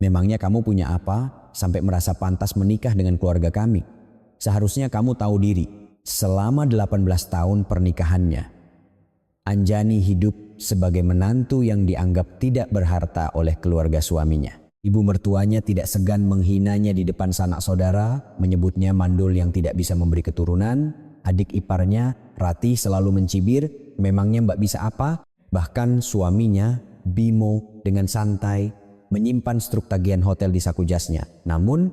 Memangnya kamu punya apa sampai merasa pantas menikah dengan keluarga kami? Seharusnya kamu tahu diri, selama 18 tahun pernikahannya, Anjani hidup sebagai menantu yang dianggap tidak berharta oleh keluarga suaminya. Ibu mertuanya tidak segan menghinanya di depan sanak saudara, menyebutnya mandul yang tidak bisa memberi keturunan. Adik iparnya, Rati, selalu mencibir, memangnya mbak bisa apa? Bahkan suaminya, Bimo, dengan santai menyimpan struk tagihan hotel di saku jasnya. Namun,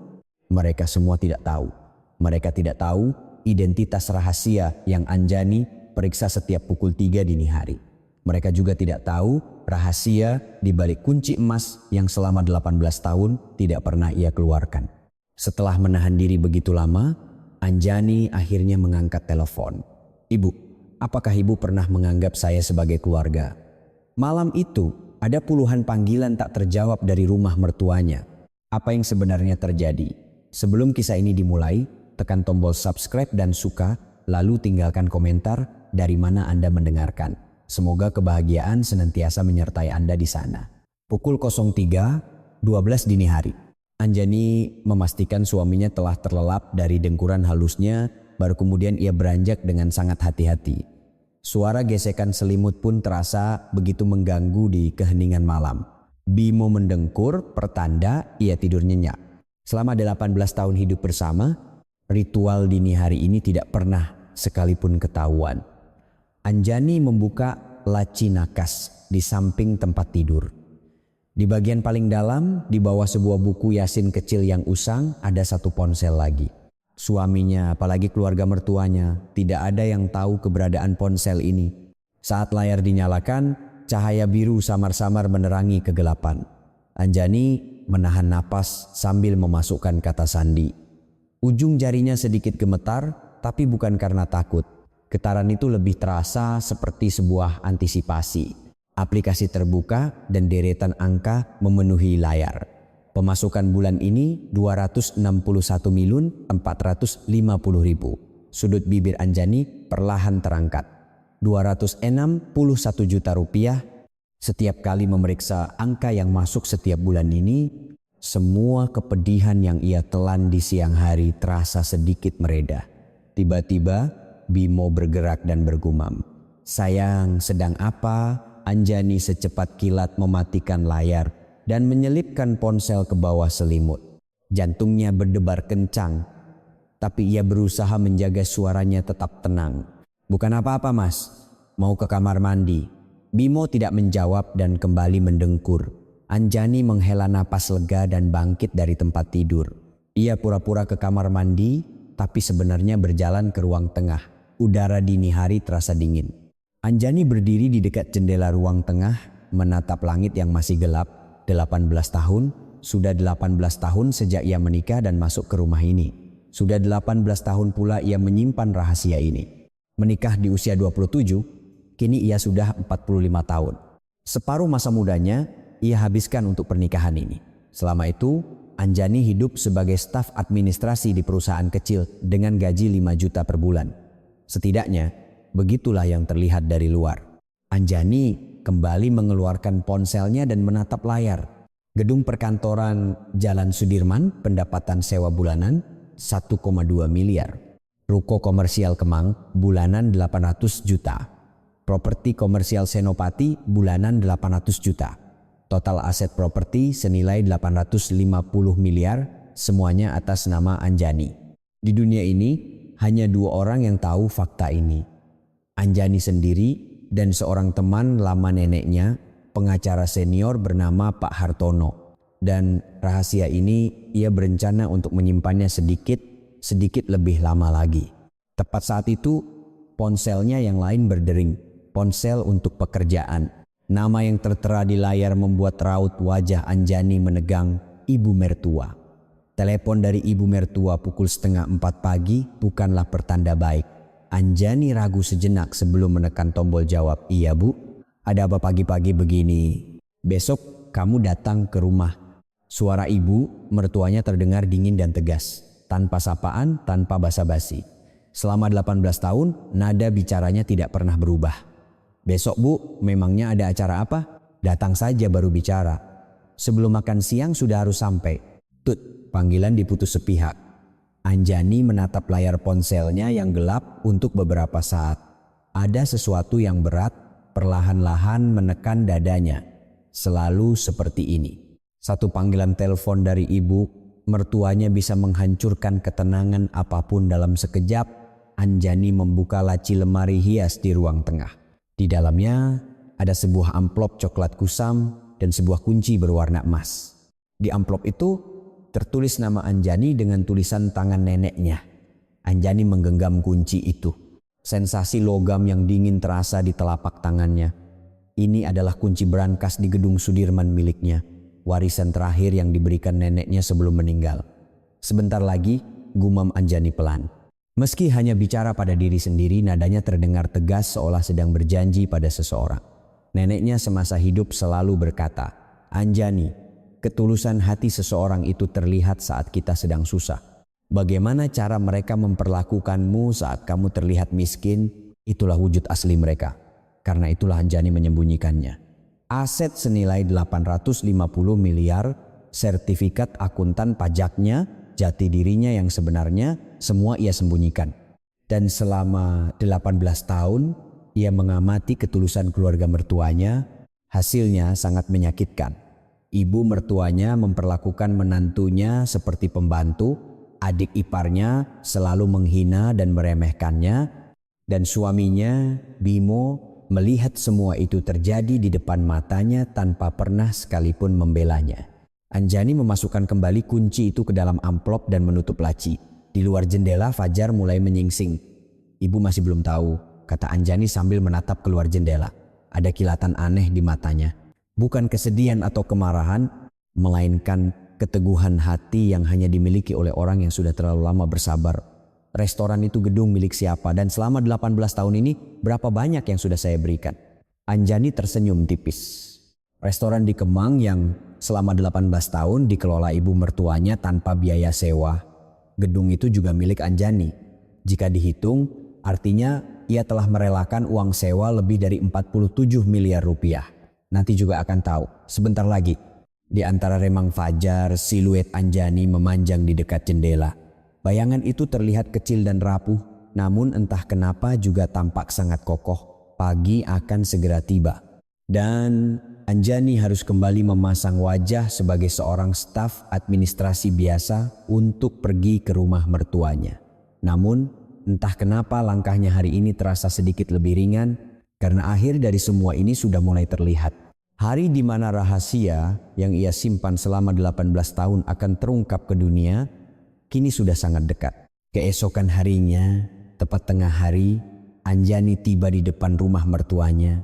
mereka semua tidak tahu. Mereka tidak tahu identitas rahasia yang Anjani periksa setiap pukul 3 dini hari. Mereka juga tidak tahu rahasia di balik kunci emas yang selama 18 tahun tidak pernah ia keluarkan. Setelah menahan diri begitu lama, Anjani akhirnya mengangkat telepon. "Ibu, apakah ibu pernah menganggap saya sebagai keluarga?" Malam itu ada puluhan panggilan tak terjawab dari rumah mertuanya. Apa yang sebenarnya terjadi? Sebelum kisah ini dimulai, tekan tombol subscribe dan suka, lalu tinggalkan komentar dari mana Anda mendengarkan. Semoga kebahagiaan senantiasa menyertai Anda di sana. Pukul 03.12 dini hari. Anjani memastikan suaminya telah terlelap dari dengkuran halusnya, baru kemudian ia beranjak dengan sangat hati-hati. Suara gesekan selimut pun terasa begitu mengganggu di keheningan malam. Bimo mendengkur, pertanda ia tidur nyenyak. Selama 18 tahun hidup bersama, ritual dini hari ini tidak pernah sekalipun ketahuan. Anjani membuka laci nakas di samping tempat tidur. Di bagian paling dalam, di bawah sebuah buku Yasin kecil yang usang, ada satu ponsel lagi. Suaminya, apalagi keluarga mertuanya, tidak ada yang tahu keberadaan ponsel ini. Saat layar dinyalakan, cahaya biru samar-samar menerangi kegelapan. Anjani menahan napas sambil memasukkan kata sandi. Ujung jarinya sedikit gemetar, tapi bukan karena takut. Getaran itu lebih terasa seperti sebuah antisipasi. Aplikasi terbuka dan deretan angka memenuhi layar. Pemasukan bulan ini 261.450.000. Sudut bibir Anjani perlahan terangkat. 261 juta rupiah. Setiap kali memeriksa angka yang masuk setiap bulan ini, semua kepedihan yang ia telan di siang hari terasa sedikit mereda. Tiba-tiba Bimo bergerak dan bergumam. "Sayang, sedang apa?" Anjani secepat kilat mematikan layar dan menyelipkan ponsel ke bawah selimut. Jantungnya berdebar kencang, tapi ia berusaha menjaga suaranya tetap tenang. "Bukan apa-apa, Mas. Mau ke kamar mandi." Bimo tidak menjawab dan kembali mendengkur. Anjani menghela napas lega dan bangkit dari tempat tidur. Ia pura-pura ke kamar mandi, tapi sebenarnya berjalan ke ruang tengah. Udara dini hari terasa dingin. Anjani berdiri di dekat jendela ruang tengah, menatap langit yang masih gelap. 18 tahun, sudah 18 tahun sejak ia menikah dan masuk ke rumah ini. Sudah 18 tahun pula ia menyimpan rahasia ini. Menikah di usia 27, kini ia sudah 45 tahun. Separuh masa mudanya ia habiskan untuk pernikahan ini. Selama itu, Anjani hidup sebagai staf administrasi di perusahaan kecil dengan gaji 5 juta per bulan. Setidaknya, begitulah yang terlihat dari luar. Anjani kembali mengeluarkan ponselnya dan menatap layar. Gedung perkantoran Jalan Sudirman, pendapatan sewa bulanan 1,2 miliar. Ruko komersial Kemang, bulanan 800 juta. Properti komersial Senopati, bulanan 800 juta. Total aset properti senilai 850 miliar, semuanya atas nama Anjani. Di dunia ini, hanya 2 orang yang tahu fakta ini. Anjani sendiri dan seorang teman lama neneknya, pengacara senior bernama Pak Hartono. Dan rahasia ini ia berencana untuk menyimpannya sedikit lebih lama lagi. Tepat saat itu, ponselnya yang lain berdering. Ponsel untuk pekerjaan. Nama yang tertera di layar membuat raut wajah Anjani menegang. Ibu mertua. Telepon dari ibu mertua pukul 3:30 pagi bukanlah pertanda baik. Anjani ragu sejenak sebelum menekan tombol jawab. "Iya, Bu. Ada apa pagi-pagi begini?" "Besok kamu datang ke rumah." Suara ibu mertuanya terdengar dingin dan tegas, tanpa sapaan, tanpa basa-basi. Selama 18 tahun, nada bicaranya tidak pernah berubah. "Besok, Bu, memangnya ada acara apa? Datang saja baru bicara." Sebelum makan siang sudah harus sampai. Tut, panggilan diputus sepihak. Anjani menatap layar ponselnya yang gelap untuk beberapa saat. Ada sesuatu yang berat perlahan-lahan menekan dadanya. Selalu seperti ini. Satu panggilan telepon dari ibu mertuanya bisa menghancurkan ketenangan apapun dalam sekejap. Anjani membuka laci lemari hias di ruang tengah. Di dalamnya ada sebuah amplop coklat kusam dan sebuah kunci berwarna emas. Di amplop itu tertulis nama Anjani dengan tulisan tangan neneknya. Anjani menggenggam kunci itu. Sensasi logam yang dingin terasa di telapak tangannya. Ini adalah kunci brankas di gedung Sudirman miliknya. Warisan terakhir yang diberikan neneknya sebelum meninggal. Sebentar lagi, gumam Anjani pelan. Meski hanya bicara pada diri sendiri, nadanya terdengar tegas seolah sedang berjanji pada seseorang. Neneknya semasa hidup selalu berkata, "Anjani, ketulusan hati seseorang itu terlihat saat kita sedang susah. Bagaimana cara mereka memperlakukanmu saat kamu terlihat miskin, itulah wujud asli mereka." Karena itulah Anjani menyembunyikannya. Aset senilai 850 miliar, sertifikat akuntan pajaknya, jati dirinya yang sebenarnya, semua ia sembunyikan. Dan selama 18 tahun, ia mengamati ketulusan keluarga mertuanya. Hasilnya sangat menyakitkan. Ibu mertuanya memperlakukan menantunya seperti pembantu, adik iparnya selalu menghina dan meremehkannya, dan suaminya, Bimo, melihat semua itu terjadi di depan matanya tanpa pernah sekalipun membelanya. Anjani memasukkan kembali kunci itu ke dalam amplop dan menutup laci. Di luar jendela Fajar mulai menyingsing. "Ibu masih belum tahu," kata Anjani sambil menatap keluar jendela. Ada kilatan aneh di matanya. Bukan kesedihan atau kemarahan, melainkan keteguhan hati yang hanya dimiliki oleh orang yang sudah terlalu lama bersabar. Restoran itu gedung milik siapa, dan selama 18 tahun ini berapa banyak yang sudah saya berikan? Anjani tersenyum tipis. Restoran di Kemang yang selama 18 tahun dikelola ibu mertuanya tanpa biaya sewa. Gedung itu juga milik Anjani. Jika dihitung, artinya ia telah merelakan uang sewa lebih dari 47 miliar rupiah. Nanti juga akan tahu, sebentar lagi. Di antara remang fajar, siluet Anjani memanjang di dekat jendela. Bayangan itu terlihat kecil dan rapuh, namun entah kenapa juga tampak sangat kokoh. Pagi akan segera tiba. Dan Anjani harus kembali memasang wajah sebagai seorang staf administrasi biasa untuk pergi ke rumah mertuanya. Namun, entah kenapa langkahnya hari ini terasa sedikit lebih ringan, karena akhir dari semua ini sudah mulai terlihat. Hari di mana rahasia yang ia simpan selama 18 tahun akan terungkap ke dunia, kini sudah sangat dekat. Keesokan harinya, tepat tengah hari, Anjani tiba di depan rumah mertuanya.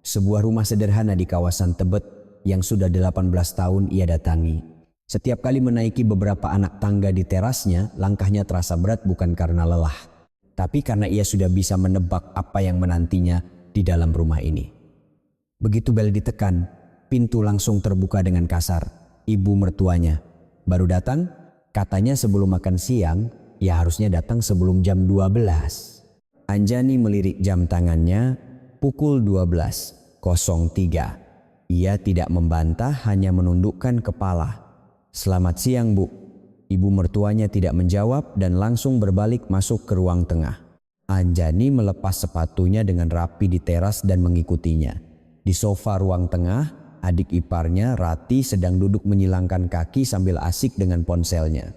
Sebuah rumah sederhana di kawasan Tebet yang sudah 18 tahun ia datangi. Setiap kali menaiki beberapa anak tangga di terasnya, langkahnya terasa berat bukan karena lelah, tapi karena ia sudah bisa menebak apa yang menantinya di dalam rumah ini. Begitu bel ditekan, pintu langsung terbuka dengan kasar. Ibu mertuanya baru datang. Katanya sebelum makan siang, ia harusnya datang sebelum jam 12. Anjani melirik jam tangannya, pukul 12.03. Ia tidak membantah, hanya menundukkan kepala. "Selamat siang, Bu." Ibu mertuanya tidak menjawab dan langsung berbalik masuk ke ruang tengah. Anjani melepas sepatunya dengan rapi di teras dan mengikutinya. Di sofa ruang tengah, adik iparnya, Rati, sedang duduk menyilangkan kaki sambil asik dengan ponselnya.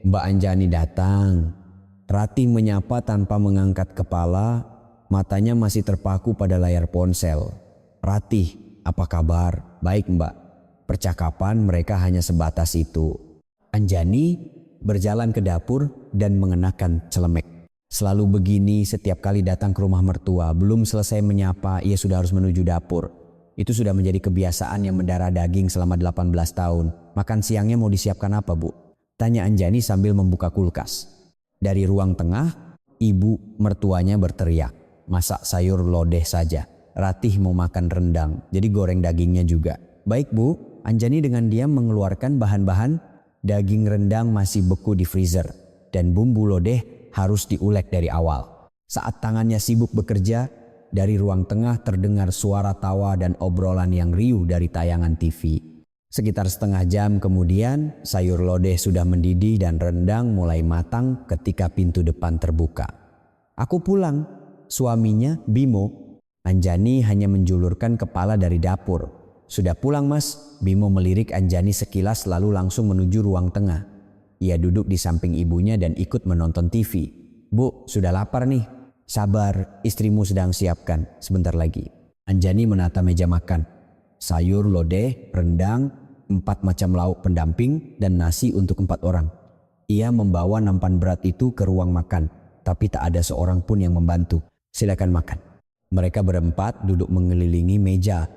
Mbak Anjani datang." Rati menyapa tanpa mengangkat kepala, matanya masih terpaku pada layar ponsel. "Rati, apa kabar?" "Baik, Mbak." Percakapan mereka hanya sebatas itu. Anjani berjalan ke dapur dan mengenakan celemek. Selalu begini setiap kali datang ke rumah mertua, belum selesai menyapa ia sudah harus menuju dapur. Itu sudah menjadi kebiasaan yang mendarah daging selama 18 tahun. "Makan siangnya mau disiapkan apa, Bu?" tanya Anjani sambil membuka kulkas. Dari ruang tengah, ibu mertuanya berteriak, "Masak sayur lodeh saja. Ratih mau makan rendang, jadi goreng dagingnya juga." "Baik, Bu." Anjani dengan diam mengeluarkan bahan-bahan. Daging rendang masih beku di freezer, dan bumbu lodeh harus diulek dari awal. Saat tangannya sibuk bekerja, dari ruang tengah terdengar suara tawa dan obrolan yang riuh dari tayangan TV. Sekitar setengah jam kemudian, sayur lodeh sudah mendidih dan rendang mulai matang ketika pintu depan terbuka. Aku pulang. Suaminya, Bimo. Anjani hanya menjulurkan kepala dari dapur. Sudah pulang mas? Bimo melirik Anjani sekilas lalu langsung menuju ruang tengah. Ia duduk di samping ibunya dan ikut menonton TV. Bu, sudah lapar nih. Sabar, istrimu sedang siapkan. Sebentar lagi. Anjani menata meja makan. Sayur lodeh, rendang, 4 macam lauk pendamping, dan nasi untuk 4 orang. Ia membawa nampan berat itu ke ruang makan, tapi tak ada seorang pun yang membantu. Silakan makan. Mereka berempat duduk mengelilingi meja.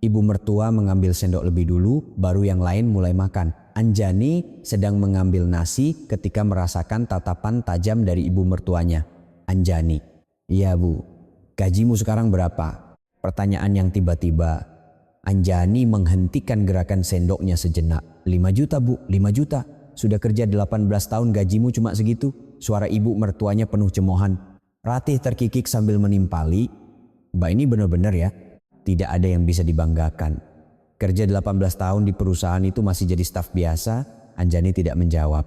Ibu mertua mengambil sendok lebih dulu, baru yang lain mulai makan. Anjani sedang mengambil nasi ketika merasakan tatapan tajam dari ibu mertuanya. Anjani, iya bu, gajimu sekarang berapa? Pertanyaan yang tiba-tiba. Anjani menghentikan gerakan sendoknya sejenak. 5 juta bu, 5 juta. Sudah kerja 18 tahun gajimu cuma segitu. Suara ibu mertuanya penuh cemoohan. Ratih terkikik sambil menimpali. Mbak ini benar-benar ya, tidak ada yang bisa dibanggakan. Kerja 18 tahun di perusahaan itu masih jadi staf biasa. Anjani tidak menjawab.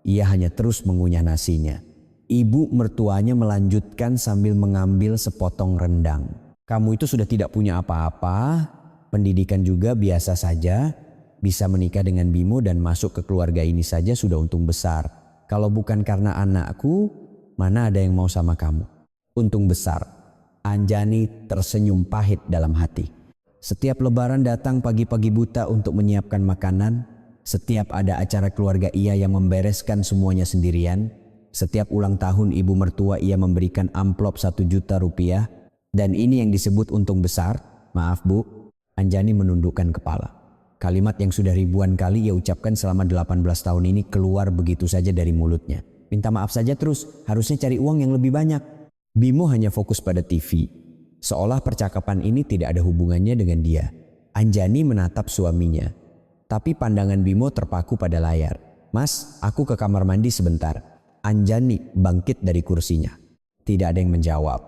Ia hanya terus mengunyah nasinya. Ibu mertuanya melanjutkan sambil mengambil sepotong rendang. Kamu itu sudah tidak punya apa-apa. Pendidikan juga biasa saja, bisa menikah dengan Bimo dan masuk ke keluarga ini saja sudah untung besar. Kalau bukan karena anakku, mana ada yang mau sama kamu? Untung besar. Anjani tersenyum pahit dalam hati. Setiap lebaran datang pagi-pagi buta untuk menyiapkan makanan. Setiap ada acara keluarga ia yang membereskan semuanya sendirian. Setiap ulang tahun ibu mertua ia memberikan amplop 1 juta rupiah. Dan ini yang disebut untung besar? Maaf bu. Anjani menundukkan kepala. Kalimat yang sudah ribuan kali ia ucapkan selama 18 tahun ini keluar begitu saja dari mulutnya. Minta maaf saja terus, harusnya cari uang yang lebih banyak. Bimo hanya fokus pada TV. Seolah percakapan ini tidak ada hubungannya dengan dia. Anjani menatap suaminya. Tapi pandangan Bimo terpaku pada layar. Mas, aku ke kamar mandi sebentar. Anjani bangkit dari kursinya. Tidak ada yang menjawab.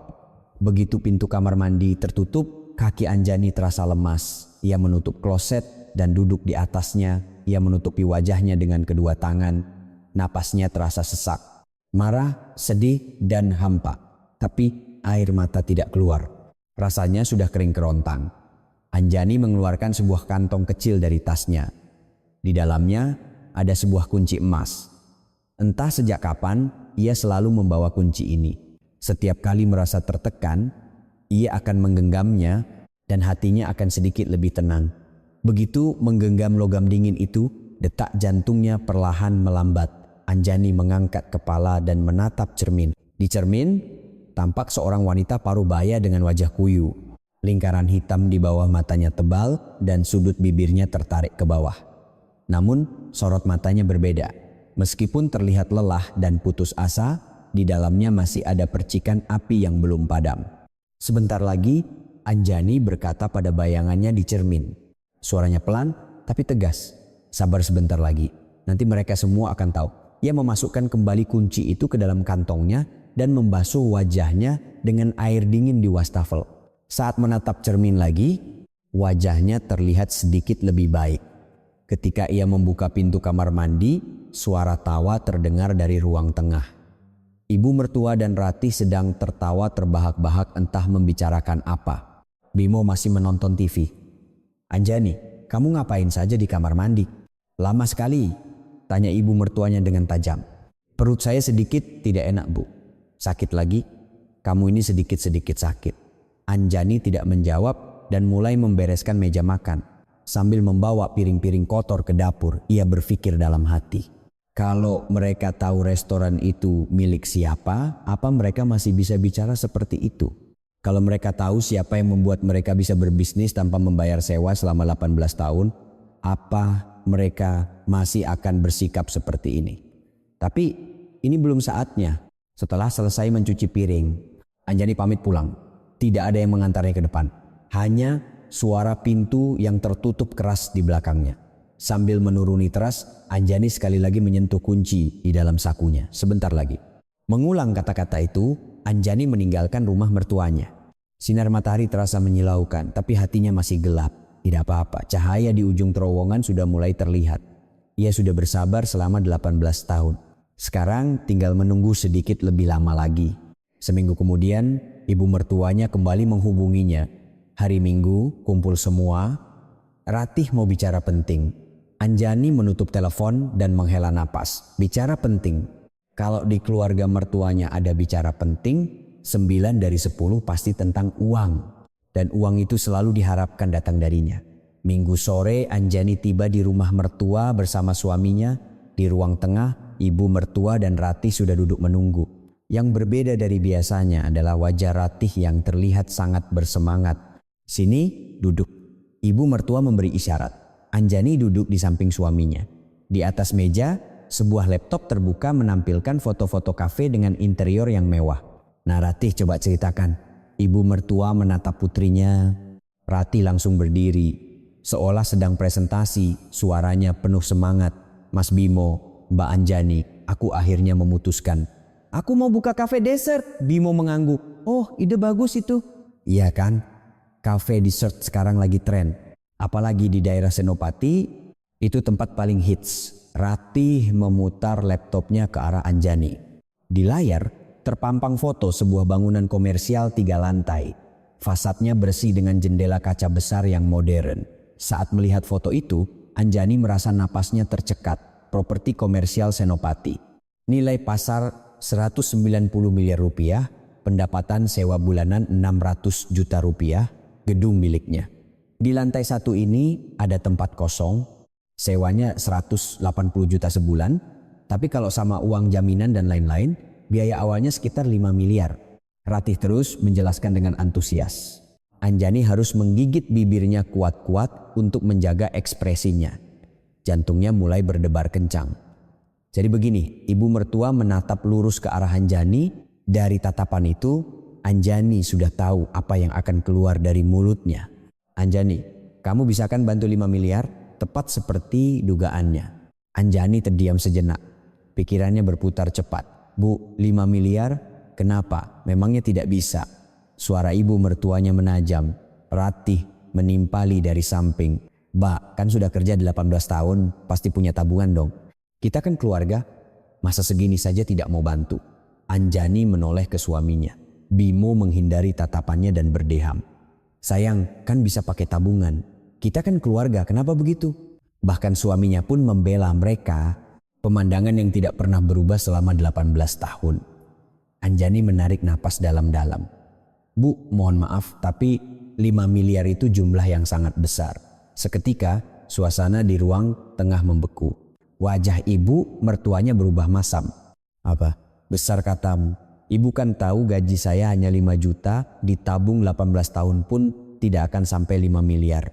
Begitu pintu kamar mandi tertutup, kaki Anjani terasa lemas. Ia menutup kloset dan duduk di atasnya. Ia menutupi wajahnya dengan kedua tangan. Napasnya terasa sesak. Marah, sedih, dan hampa. Tapi air mata tidak keluar. Rasanya sudah kering kerontang. Anjani mengeluarkan sebuah kantong kecil dari tasnya. Di dalamnya ada sebuah kunci emas. Entah sejak kapan ia selalu membawa kunci ini. Setiap kali merasa tertekan, ia akan menggenggamnya dan hatinya akan sedikit lebih tenang. Begitu menggenggam logam dingin itu, detak jantungnya perlahan melambat. Anjani mengangkat kepala dan menatap cermin. Di cermin, tampak seorang wanita parubaya dengan wajah kuyu. Lingkaran hitam di bawah matanya tebal dan sudut bibirnya tertarik ke bawah. Namun, sorot matanya berbeda. Meskipun terlihat lelah dan putus asa, di dalamnya masih ada percikan api yang belum padam. Sebentar lagi, Anjani berkata pada bayangannya di cermin. Suaranya pelan tapi tegas. Sabar sebentar lagi, nanti mereka semua akan tahu. Ia memasukkan kembali kunci itu ke dalam kantongnya dan membasuh wajahnya dengan air dingin di wastafel. Saat menatap cermin lagi, wajahnya terlihat sedikit lebih baik. Ketika ia membuka pintu kamar mandi, suara tawa terdengar dari ruang tengah. Ibu mertua dan Ratih sedang tertawa terbahak-bahak entah membicarakan apa. Bimo masih menonton TV. Anjani, kamu ngapain saja di kamar mandi? Lama sekali, tanya ibu mertuanya dengan tajam. Perut saya sedikit tidak enak bu. Sakit lagi? Kamu ini sedikit-sedikit sakit. Anjani tidak menjawab dan mulai membereskan meja makan. Sambil membawa piring-piring kotor ke dapur, ia berpikir dalam hati. Kalau mereka tahu restoran itu milik siapa, apa mereka masih bisa bicara seperti itu? Kalau mereka tahu siapa yang membuat mereka bisa berbisnis tanpa membayar sewa selama 18 tahun, apa mereka masih akan bersikap seperti ini? Tapi ini belum saatnya. Setelah selesai mencuci piring, Anjani pamit pulang. Tidak ada yang mengantarnya ke depan. Hanya suara pintu yang tertutup keras di belakangnya. Sambil menuruni teras, Anjani sekali lagi menyentuh kunci di dalam sakunya. Sebentar lagi. Mengulang kata-kata itu, Anjani meninggalkan rumah mertuanya. Sinar matahari terasa menyilaukan, tapi hatinya masih gelap. Tidak apa-apa, cahaya di ujung terowongan sudah mulai terlihat. Ia sudah bersabar selama 18 tahun. Sekarang tinggal menunggu sedikit lebih lama lagi. Seminggu kemudian, ibu mertuanya kembali menghubunginya. Hari Minggu, kumpul semua. Ratih mau bicara penting. Anjani menutup telepon dan menghela napas. Bicara penting. Kalau di keluarga mertuanya ada bicara penting, 9 dari 10 pasti tentang uang. Dan uang itu selalu diharapkan datang darinya. Minggu sore Anjani tiba di rumah mertua bersama suaminya. Di ruang tengah, ibu mertua dan Ratih sudah duduk menunggu. Yang berbeda dari biasanya adalah wajah Ratih yang terlihat sangat bersemangat. Sini, duduk. Ibu mertua memberi isyarat. Anjani duduk di samping suaminya. Di atas meja, sebuah laptop terbuka menampilkan foto-foto kafe dengan interior yang mewah. Nah, Ratih coba ceritakan. Ibu mertua menatap putrinya. Ratih langsung berdiri. Seolah sedang presentasi, suaranya penuh semangat. Mas Bimo, Mbak Anjani, aku akhirnya memutuskan. Aku mau buka kafe dessert. Bimo mengangguk. Oh, ide bagus itu. Iya kan? Kafe dessert sekarang lagi tren. Apalagi di daerah Senopati, itu tempat paling hits. Ratih memutar laptopnya ke arah Anjani. Di layar, terpampang foto sebuah bangunan komersial 3 lantai. Fasadnya bersih dengan jendela kaca besar yang modern. Saat melihat foto itu, Anjani merasa napasnya tercekat. Properti komersial Senopati. Nilai pasar 190 miliar rupiah, pendapatan sewa bulanan 600 juta rupiah, gedung miliknya. Di lantai 1 ini ada tempat kosong, sewanya 180 juta sebulan, tapi kalau sama uang jaminan dan lain-lain, biaya awalnya sekitar 5 miliar. Ratih terus menjelaskan dengan antusias. Anjani harus menggigit bibirnya kuat-kuat untuk menjaga ekspresinya. Jantungnya mulai berdebar kencang. Jadi begini, ibu mertua menatap lurus ke arah Anjani. Dari tatapan itu, Anjani sudah tahu apa yang akan keluar dari mulutnya. Anjani, kamu bisa kan bantu 5 miliar? Tepat seperti dugaannya. Anjani terdiam sejenak. Pikirannya berputar cepat. Bu, 5 miliar? Kenapa? Memangnya tidak bisa? Suara ibu mertuanya menajam. Ratih menimpali dari samping. Mbak, kan sudah kerja 18 tahun, pasti punya tabungan dong. Kita kan keluarga, masa segini saja tidak mau bantu? Anjani menoleh ke suaminya. Bimo menghindari tatapannya dan berdeham. Sayang, kan bisa pakai tabungan. Kita kan keluarga, kenapa begitu? Bahkan suaminya pun membela mereka. Pemandangan yang tidak pernah berubah selama 18 tahun. Anjani menarik napas dalam-dalam. Bu, mohon maaf, tapi 5 miliar itu jumlah yang sangat besar. Seketika, suasana di ruang tengah membeku. Wajah ibu mertuanya berubah masam. Apa? Besar katamu. Ibu kan tahu gaji saya hanya 5 juta, ditabung 18 tahun pun tidak akan sampai 5 miliar.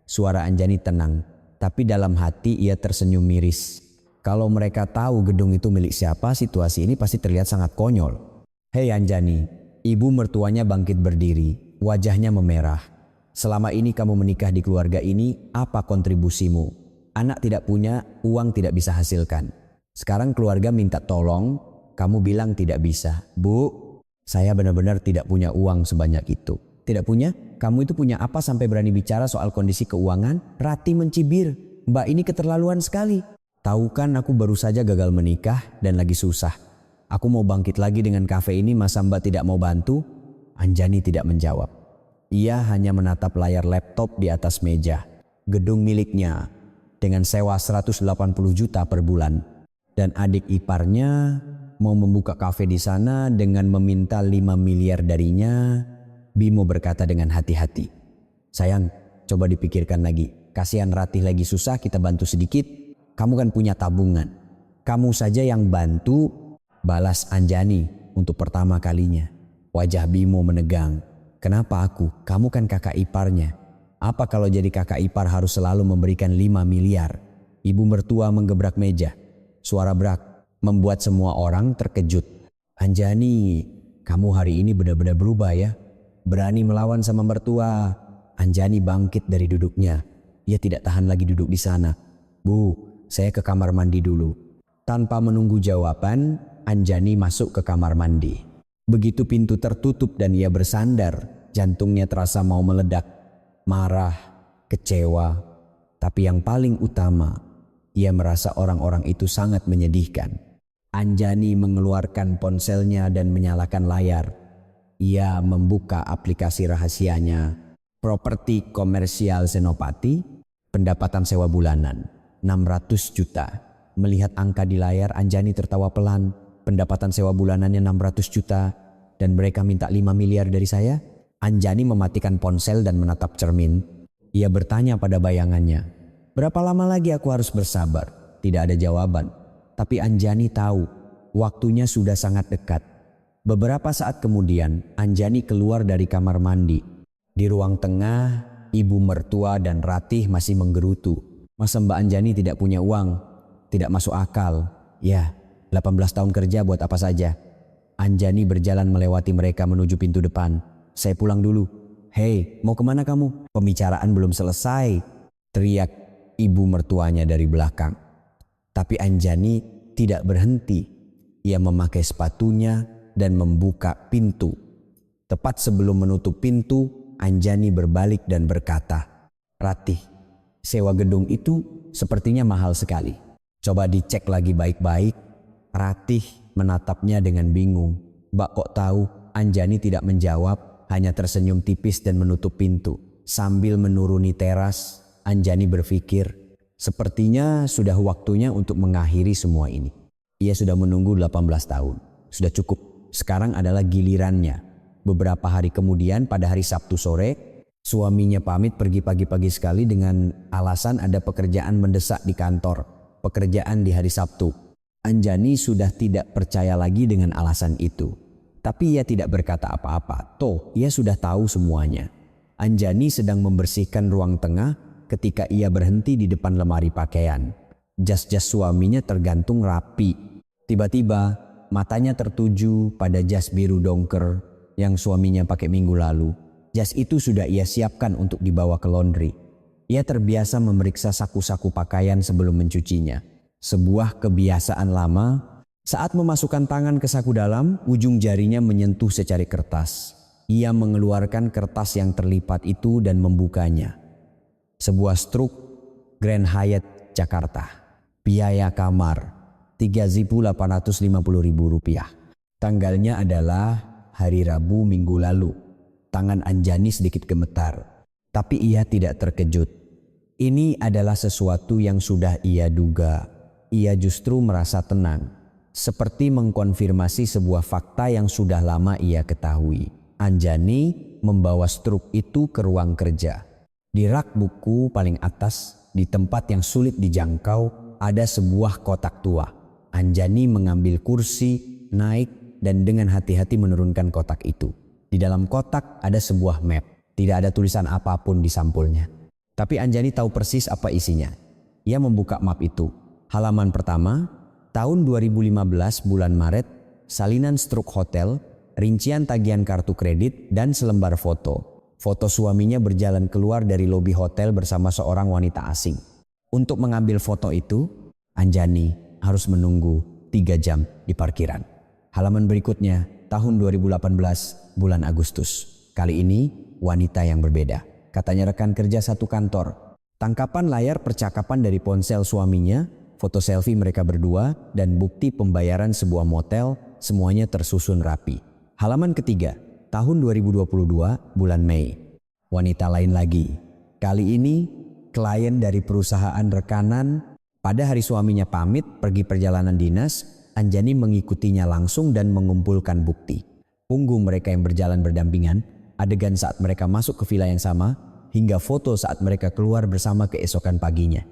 Suara Anjani tenang, tapi dalam hati ia tersenyum miris. Kalau mereka tahu gedung itu milik siapa, situasi ini pasti terlihat sangat konyol. Hei Anjani, ibu mertuanya bangkit berdiri, wajahnya memerah. Selama ini kamu menikah di keluarga ini, apa kontribusimu? Anak tidak punya, uang tidak bisa hasilkan. Sekarang keluarga minta tolong, kamu bilang tidak bisa. Bu, saya benar-benar tidak punya uang sebanyak itu. Tidak punya? Kamu itu punya apa sampai berani bicara soal kondisi keuangan? Ratih mencibir. Mbak ini keterlaluan sekali. Tahu kan aku baru saja gagal menikah dan lagi susah. Aku mau bangkit lagi dengan kafe ini, masa Mbak tidak mau bantu? Anjani tidak menjawab. Ia hanya menatap layar laptop di atas meja. Gedung miliknya dengan sewa 180 juta per bulan. Dan adik iparnya mau membuka kafe di sana dengan meminta 5 miliar darinya. Bimo berkata dengan hati-hati. Sayang, coba dipikirkan lagi. Kasihan Ratih lagi susah, kita bantu sedikit. Kamu kan punya tabungan. Kamu saja yang bantu, balas Anjani untuk pertama kalinya. Wajah Bimo menegang. Kenapa aku? Kamu kan kakak iparnya. Apa kalau jadi kakak ipar harus selalu memberikan 5 miliar? Ibu mertua menggebrak meja. Suara berak membuat semua orang terkejut. Anjani, kamu hari ini benar-benar berubah ya. Berani melawan sama mertua. Anjani bangkit dari duduknya. Ia tidak tahan lagi duduk di sana. Bu, saya ke kamar mandi dulu. Tanpa menunggu jawaban, Anjani masuk ke kamar mandi. Begitu pintu tertutup dan ia bersandar, jantungnya terasa mau meledak. Marah, kecewa, tapi yang paling utama, ia merasa orang-orang itu sangat menyedihkan. Anjani mengeluarkan ponselnya dan menyalakan layar. Ia membuka aplikasi rahasianya, properti komersial Senopati, pendapatan sewa bulanan, 600 juta. Melihat angka di layar, Anjani tertawa pelan. Pendapatan sewa bulanannya 600 juta dan mereka minta 5 miliar dari saya? Anjani mematikan ponsel dan menatap cermin. Ia bertanya pada bayangannya, berapa lama lagi aku harus bersabar? Tidak ada jawaban. Tapi Anjani tahu, waktunya sudah sangat dekat. Beberapa saat kemudian, Anjani keluar dari kamar mandi. Di ruang tengah, ibu mertua dan Ratih masih menggerutu. Masa Mbak Anjani tidak punya uang? Tidak masuk akal. Ya, 18 tahun kerja buat apa saja. Anjani berjalan melewati mereka menuju pintu depan. Saya pulang dulu. Hei, mau kemana kamu? Pembicaraan belum selesai, teriak ibu mertuanya dari belakang. Tapi Anjani tidak berhenti. Ia memakai sepatunya dan membuka pintu. Tepat sebelum menutup pintu, Anjani berbalik dan berkata, Ratih, sewa gedung itu sepertinya mahal sekali. Coba dicek lagi baik-baik. Ratih menatapnya dengan bingung. Mbak kok tahu? Anjani tidak menjawab, hanya tersenyum tipis dan menutup pintu. Sambil menuruni teras, Anjani berpikir, sepertinya sudah waktunya untuk mengakhiri semua ini. Ia sudah menunggu 18 tahun. Sudah cukup. Sekarang adalah gilirannya. Beberapa hari kemudian pada hari Sabtu sore, suaminya pamit pergi pagi-pagi sekali dengan alasan ada pekerjaan mendesak di kantor. Pekerjaan di hari Sabtu. Anjani sudah tidak percaya lagi dengan alasan itu. Tapi ia tidak berkata apa-apa. Toh, ia sudah tahu semuanya. Anjani sedang membersihkan ruang tengah ketika ia berhenti di depan lemari pakaian. Jas-jas suaminya tergantung rapi. Tiba-tiba matanya tertuju pada jas biru dongker yang suaminya pakai minggu lalu. Jas itu sudah ia siapkan untuk dibawa ke laundry. Ia terbiasa memeriksa saku-saku pakaian sebelum mencucinya. Sebuah kebiasaan lama. Saat memasukkan tangan ke saku dalam, ujung jarinya menyentuh secari kertas. Ia mengeluarkan kertas yang terlipat itu dan membukanya. Sebuah struk Grand Hyatt Jakarta. Biaya kamar Rp3.850.000. Tanggalnya adalah hari Rabu minggu lalu. Tangan Anjani sedikit gemetar, tapi ia tidak terkejut. Ini adalah sesuatu yang sudah ia duga. Ia justru merasa tenang, seperti mengkonfirmasi sebuah fakta yang sudah lama ia ketahui. Anjani membawa struk itu ke ruang kerja. Di rak buku paling atas, di tempat yang sulit dijangkau, ada sebuah kotak tua. Anjani mengambil kursi, naik, dan dengan hati-hati menurunkan kotak itu. Di dalam kotak ada sebuah map. Tidak ada tulisan apapun di sampulnya. Tapi Anjani tahu persis apa isinya. Ia membuka map itu. Halaman pertama, tahun 2015 bulan Maret, salinan struk hotel, rincian tagihan kartu kredit, dan selembar foto. Foto suaminya berjalan keluar dari lobi hotel bersama seorang wanita asing. Untuk mengambil foto itu, Anjani harus menunggu 3 jam di parkiran. Halaman berikutnya, tahun 2018 bulan Agustus. Kali ini, wanita yang berbeda. Katanya rekan kerja satu kantor. Tangkapan layar percakapan dari ponsel suaminya, foto selfie mereka berdua, dan bukti pembayaran sebuah motel, semuanya tersusun rapi. Halaman ketiga, tahun 2022, bulan Mei. Wanita lain lagi. Kali ini, klien dari perusahaan rekanan. Pada hari suaminya pamit pergi perjalanan dinas, Anjani mengikutinya langsung dan mengumpulkan bukti. Punggung mereka yang berjalan berdampingan, adegan saat mereka masuk ke villa yang sama, hingga foto saat mereka keluar bersama keesokan paginya.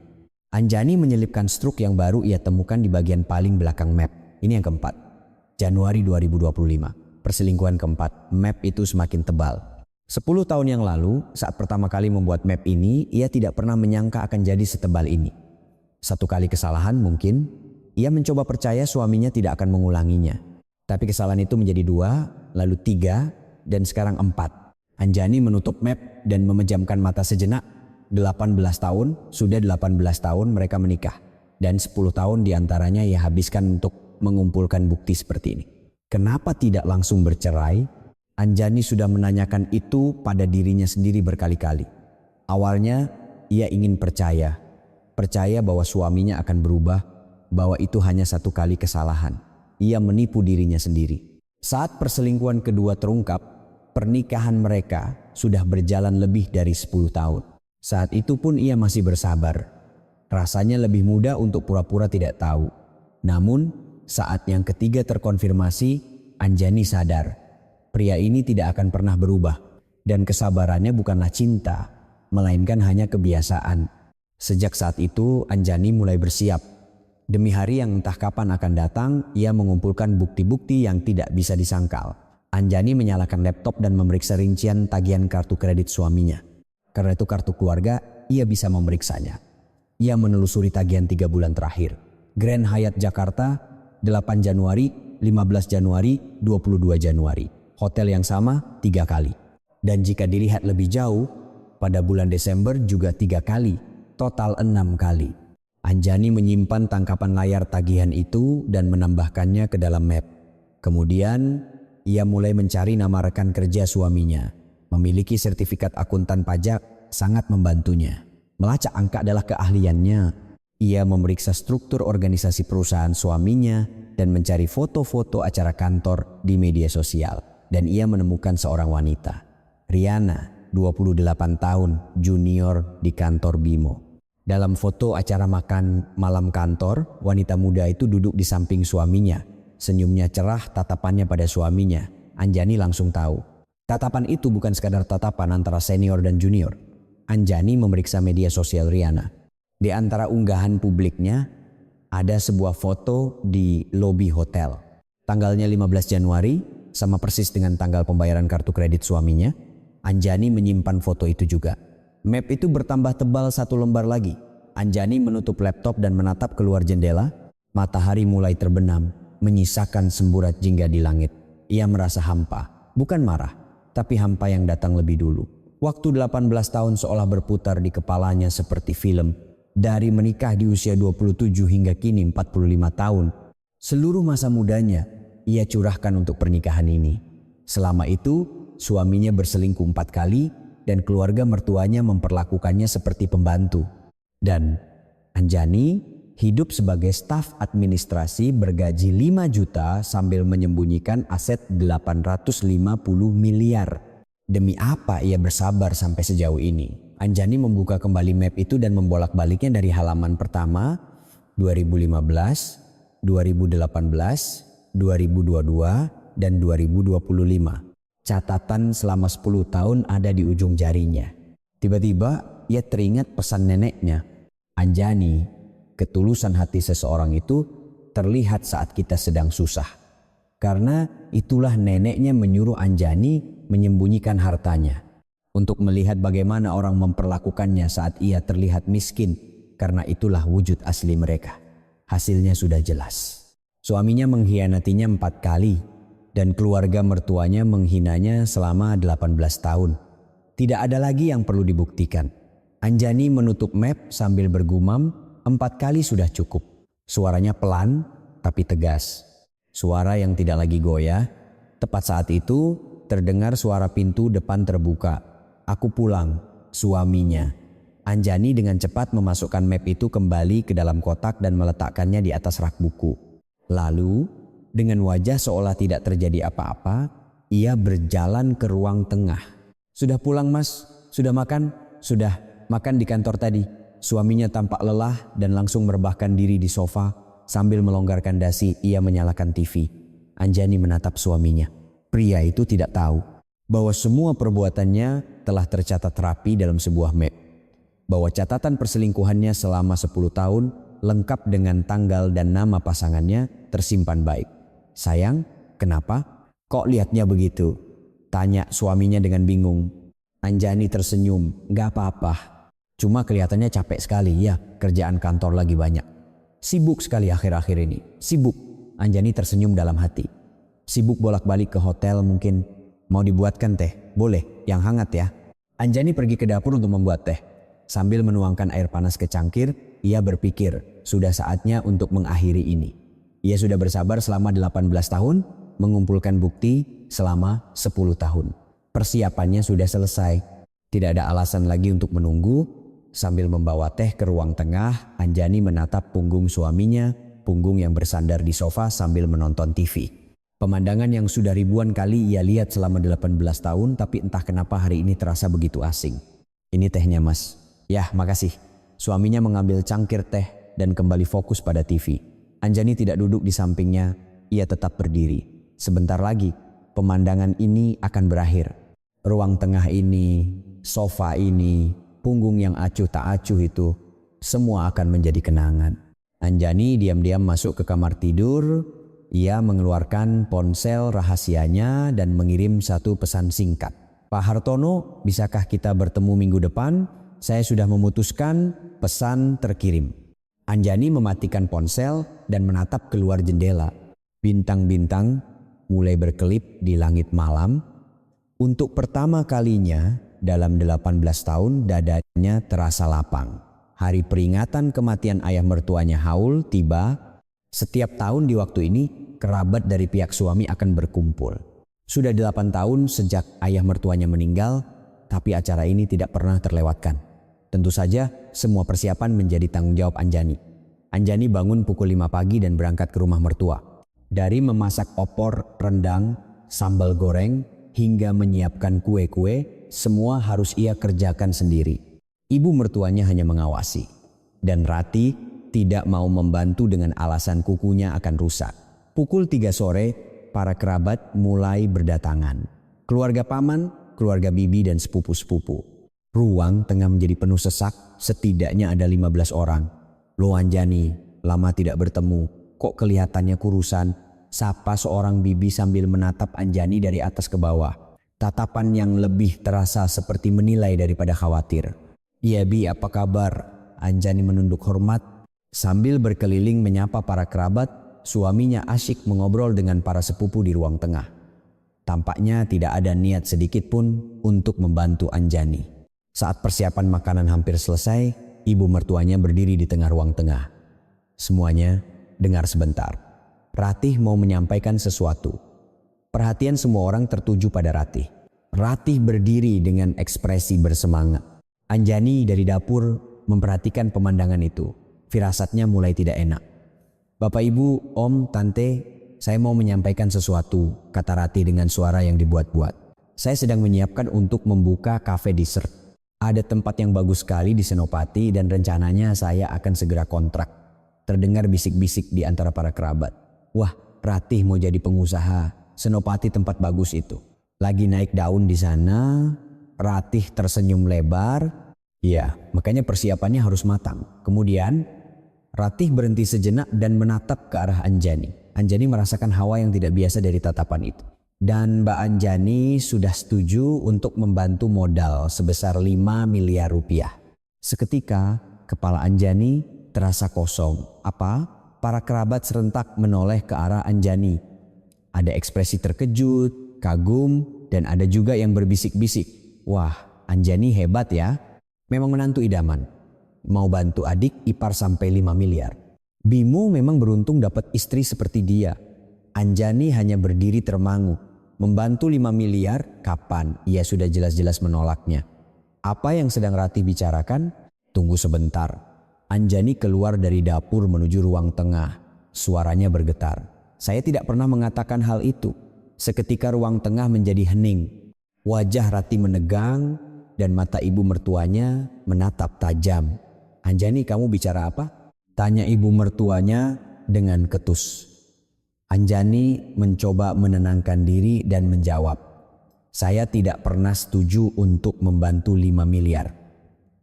Anjani menyelipkan struk yang baru ia temukan di bagian paling belakang map. Ini yang keempat. Januari 2025. Perselingkuhan keempat. Map itu semakin tebal. 10 tahun yang lalu, saat pertama kali membuat map ini, ia tidak pernah menyangka akan jadi setebal ini. Satu kali kesalahan mungkin, ia mencoba percaya suaminya tidak akan mengulanginya. Tapi kesalahan itu menjadi 2, lalu 3, dan sekarang 4. Anjani menutup map dan memejamkan mata sejenak. 18 tahun, sudah 18 tahun mereka menikah. Dan 10 tahun diantaranya ia habiskan untuk mengumpulkan bukti seperti ini. Kenapa tidak langsung bercerai? Anjani sudah menanyakan itu pada dirinya sendiri berkali-kali. Awalnya ia ingin percaya bahwa suaminya akan berubah, bahwa itu hanya satu kali kesalahan. Ia menipu dirinya sendiri. Saat perselingkuhan kedua terungkap, pernikahan mereka sudah berjalan lebih dari 10 tahun. Saat itu pun ia masih bersabar. Rasanya lebih mudah untuk pura-pura tidak tahu. Namun, saat yang ketiga terkonfirmasi, Anjani sadar. Pria ini tidak akan pernah berubah. Dan kesabarannya bukanlah cinta, melainkan hanya kebiasaan. Sejak saat itu, Anjani mulai bersiap. Demi hari yang entah kapan akan datang, ia mengumpulkan bukti-bukti yang tidak bisa disangkal. Anjani menyalakan laptop dan memeriksa rincian tagihan kartu kredit suaminya. Karena itu kartu keluarga, ia bisa memeriksanya. Ia menelusuri tagihan 3 bulan terakhir. Grand Hyatt Jakarta, 8 Januari, 15 Januari, 22 Januari. Hotel yang sama 3 kali. Dan jika dilihat lebih jauh, pada bulan Desember juga 3 kali, total 6 kali. Anjani menyimpan tangkapan layar tagihan itu dan menambahkannya ke dalam map. Kemudian, ia mulai mencari nama rekan kerja suaminya. Memiliki sertifikat akuntan pajak sangat membantunya. Melacak angka adalah keahliannya. Ia memeriksa struktur organisasi perusahaan suaminya dan mencari foto-foto acara kantor di media sosial. Dan ia menemukan seorang wanita, Riana, 28 tahun, junior di kantor Bimo. Dalam foto acara makan malam kantor, wanita muda itu duduk di samping suaminya. Senyumnya cerah, tatapannya pada suaminya. Anjani langsung tahu. Tatapan itu bukan sekadar tatapan antara senior dan junior. Anjani memeriksa media sosial Riana. Di antara unggahan publiknya, ada sebuah foto di lobi hotel. Tanggalnya 15 Januari, sama persis dengan tanggal pembayaran kartu kredit suaminya. Anjani menyimpan foto itu juga. Map itu bertambah tebal 1 lembar lagi. Anjani menutup laptop dan menatap keluar jendela. Matahari mulai terbenam, menyisakan semburat jingga di langit. Ia merasa hampa, bukan marah, tapi hampa yang datang lebih dulu. Waktu 18 tahun seolah berputar di kepalanya seperti film. Dari menikah di usia 27 hingga kini 45 tahun. Seluruh masa mudanya ia curahkan untuk pernikahan ini. Selama itu, suaminya berselingkuh 4 kali dan keluarga mertuanya memperlakukannya seperti pembantu. Dan Anjani hidup sebagai staf administrasi bergaji 5 juta sambil menyembunyikan aset 850 miliar. Demi apa ia bersabar sampai sejauh ini? Anjani membuka kembali map itu dan membolak-baliknya dari halaman pertama, 2015, 2018, 2022, dan 2025. Catatan selama 10 tahun ada di ujung jarinya. Tiba-tiba ia teringat pesan neneknya. Anjani, ketulusan hati seseorang itu terlihat saat kita sedang susah. Karena itulah neneknya menyuruh Anjani menyembunyikan hartanya. Untuk melihat bagaimana orang memperlakukannya saat ia terlihat miskin. Karena itulah wujud asli mereka. Hasilnya sudah jelas. Suaminya mengkhianatinya 4 kali dan keluarga mertuanya menghinanya selama 18 tahun. Tidak ada lagi yang perlu dibuktikan. Anjani menutup map sambil bergumam, 4 kali sudah cukup. Suaranya pelan tapi tegas. Suara yang tidak lagi goyah. Tepat saat itu terdengar suara pintu depan terbuka. Aku pulang, suaminya. Anjani dengan cepat memasukkan map itu kembali ke dalam kotak dan meletakkannya di atas rak buku. Lalu, dengan wajah seolah tidak terjadi apa-apa, ia berjalan ke ruang tengah. Sudah pulang mas? Sudah makan? Sudah makan di kantor tadi. Suaminya tampak lelah dan langsung merebahkan diri di sofa. Sambil melonggarkan dasi, ia menyalakan TV. Anjani menatap suaminya. Pria itu tidak tahu bahwa semua perbuatannya telah tercatat rapi dalam sebuah map. Bahwa catatan perselingkuhannya selama 10 tahun lengkap dengan tanggal dan nama pasangannya tersimpan baik. Sayang, kenapa? Kok lihatnya begitu? Tanya suaminya dengan bingung. Anjani tersenyum, gak apa-apa. Cuma kelihatannya capek sekali ya, kerjaan kantor lagi banyak. Sibuk sekali akhir-akhir ini, sibuk. Anjani tersenyum dalam hati. Sibuk bolak-balik ke hotel mungkin. Mau dibuatkan teh? Boleh, yang hangat ya. Anjani pergi ke dapur untuk membuat teh. Sambil menuangkan air panas ke cangkir, ia berpikir sudah saatnya untuk mengakhiri ini. Ia sudah bersabar selama 18 tahun, mengumpulkan bukti selama 10 tahun. Persiapannya sudah selesai. Tidak ada alasan lagi untuk menunggu. Sambil membawa teh ke ruang tengah, Anjani menatap punggung suaminya, punggung yang bersandar di sofa sambil menonton TV. Pemandangan yang sudah ribuan kali ia lihat selama 18 tahun, tapi entah kenapa hari ini terasa begitu asing. Ini tehnya mas. Yah makasih. Suaminya mengambil cangkir teh dan kembali fokus pada TV. Anjani tidak duduk di sampingnya, ia tetap berdiri. Sebentar lagi, pemandangan ini akan berakhir. Ruang tengah ini, sofa ini, punggung yang acuh tak acuh itu, semua akan menjadi kenangan. Anjani diam-diam masuk ke kamar tidur. Ia mengeluarkan ponsel rahasianya dan mengirim satu pesan singkat. Pak Hartono, bisakah kita bertemu minggu depan? Saya sudah memutuskan, pesan terkirim. Anjani mematikan ponsel dan menatap keluar jendela. Bintang-bintang mulai berkelip di langit malam. Untuk pertama kalinya dalam 18 tahun dadanya terasa lapang. Hari peringatan kematian ayah mertuanya Haul tiba. Setiap tahun di waktu ini kerabat dari pihak suami akan berkumpul. Sudah 8 tahun sejak ayah mertuanya meninggal, tapi acara ini tidak pernah terlewatkan. Tentu saja semua persiapan menjadi tanggung jawab Anjani. Anjani bangun pukul 5 pagi dan berangkat ke rumah mertua. Dari memasak opor, rendang, sambal goreng, hingga menyiapkan kue-kue, semua harus ia kerjakan sendiri. Ibu mertuanya hanya mengawasi. Dan Rati tidak mau membantu dengan alasan kukunya akan rusak. Pukul 3 sore, para kerabat mulai berdatangan. Keluarga paman, keluarga bibi dan sepupu-sepupu. Ruang tengah menjadi penuh sesak, setidaknya ada 15 orang. Loh Anjani, lama tidak bertemu, kok kelihatannya kurusan? Sapa seorang bibi sambil menatap Anjani dari atas ke bawah. Tatapan yang lebih terasa seperti menilai daripada khawatir. Iya Bi, apa kabar? Anjani menunduk hormat. Sambil berkeliling menyapa para kerabat, suaminya asyik mengobrol dengan para sepupu di ruang tengah. Tampaknya tidak ada niat sedikit pun untuk membantu Anjani. Saat persiapan makanan hampir selesai, ibu mertuanya berdiri di tengah ruang tengah. Semuanya dengar sebentar. Ratih mau menyampaikan sesuatu. Perhatian semua orang tertuju pada Ratih. Ratih berdiri dengan ekspresi bersemangat. Anjani dari dapur memperhatikan pemandangan itu. Firasatnya mulai tidak enak. Bapak Ibu, Om, Tante, saya mau menyampaikan sesuatu, kata Ratih dengan suara yang dibuat-buat. Saya sedang menyiapkan untuk membuka kafe dessert. Ada tempat yang bagus sekali di Senopati dan rencananya saya akan segera kontrak. Terdengar bisik-bisik di antara para kerabat. Wah, Ratih mau jadi pengusaha. Senopati tempat bagus itu. Lagi naik daun di sana. Ratih tersenyum lebar. Ya, makanya persiapannya harus matang. Kemudian Ratih berhenti sejenak dan menatap ke arah Anjani. Anjani merasakan hawa yang tidak biasa dari tatapan itu. Dan Mbak Anjani sudah setuju untuk membantu modal sebesar 5 miliar rupiah. Seketika kepala Anjani terasa kosong. Apa? Para kerabat serentak menoleh ke arah Anjani. Ada ekspresi terkejut, kagum, dan ada juga yang berbisik-bisik. Wah, Anjani hebat ya. Memang menantu idaman. Mau bantu adik ipar sampai 5 miliar. Bimo memang beruntung dapat istri seperti dia. Anjani hanya berdiri termangu. Membantu 5 miliar, kapan? Ia sudah jelas-jelas menolaknya. Apa yang sedang Ratih bicarakan? Tunggu sebentar. Anjani keluar dari dapur menuju ruang tengah. Suaranya bergetar. Saya tidak pernah mengatakan hal itu. Seketika ruang tengah menjadi hening. Wajah Ratih menegang dan mata ibu mertuanya menatap tajam. Anjani, kamu bicara apa? Tanya ibu mertuanya dengan ketus. Anjani mencoba menenangkan diri dan menjawab. Saya tidak pernah setuju untuk membantu 5 miliar.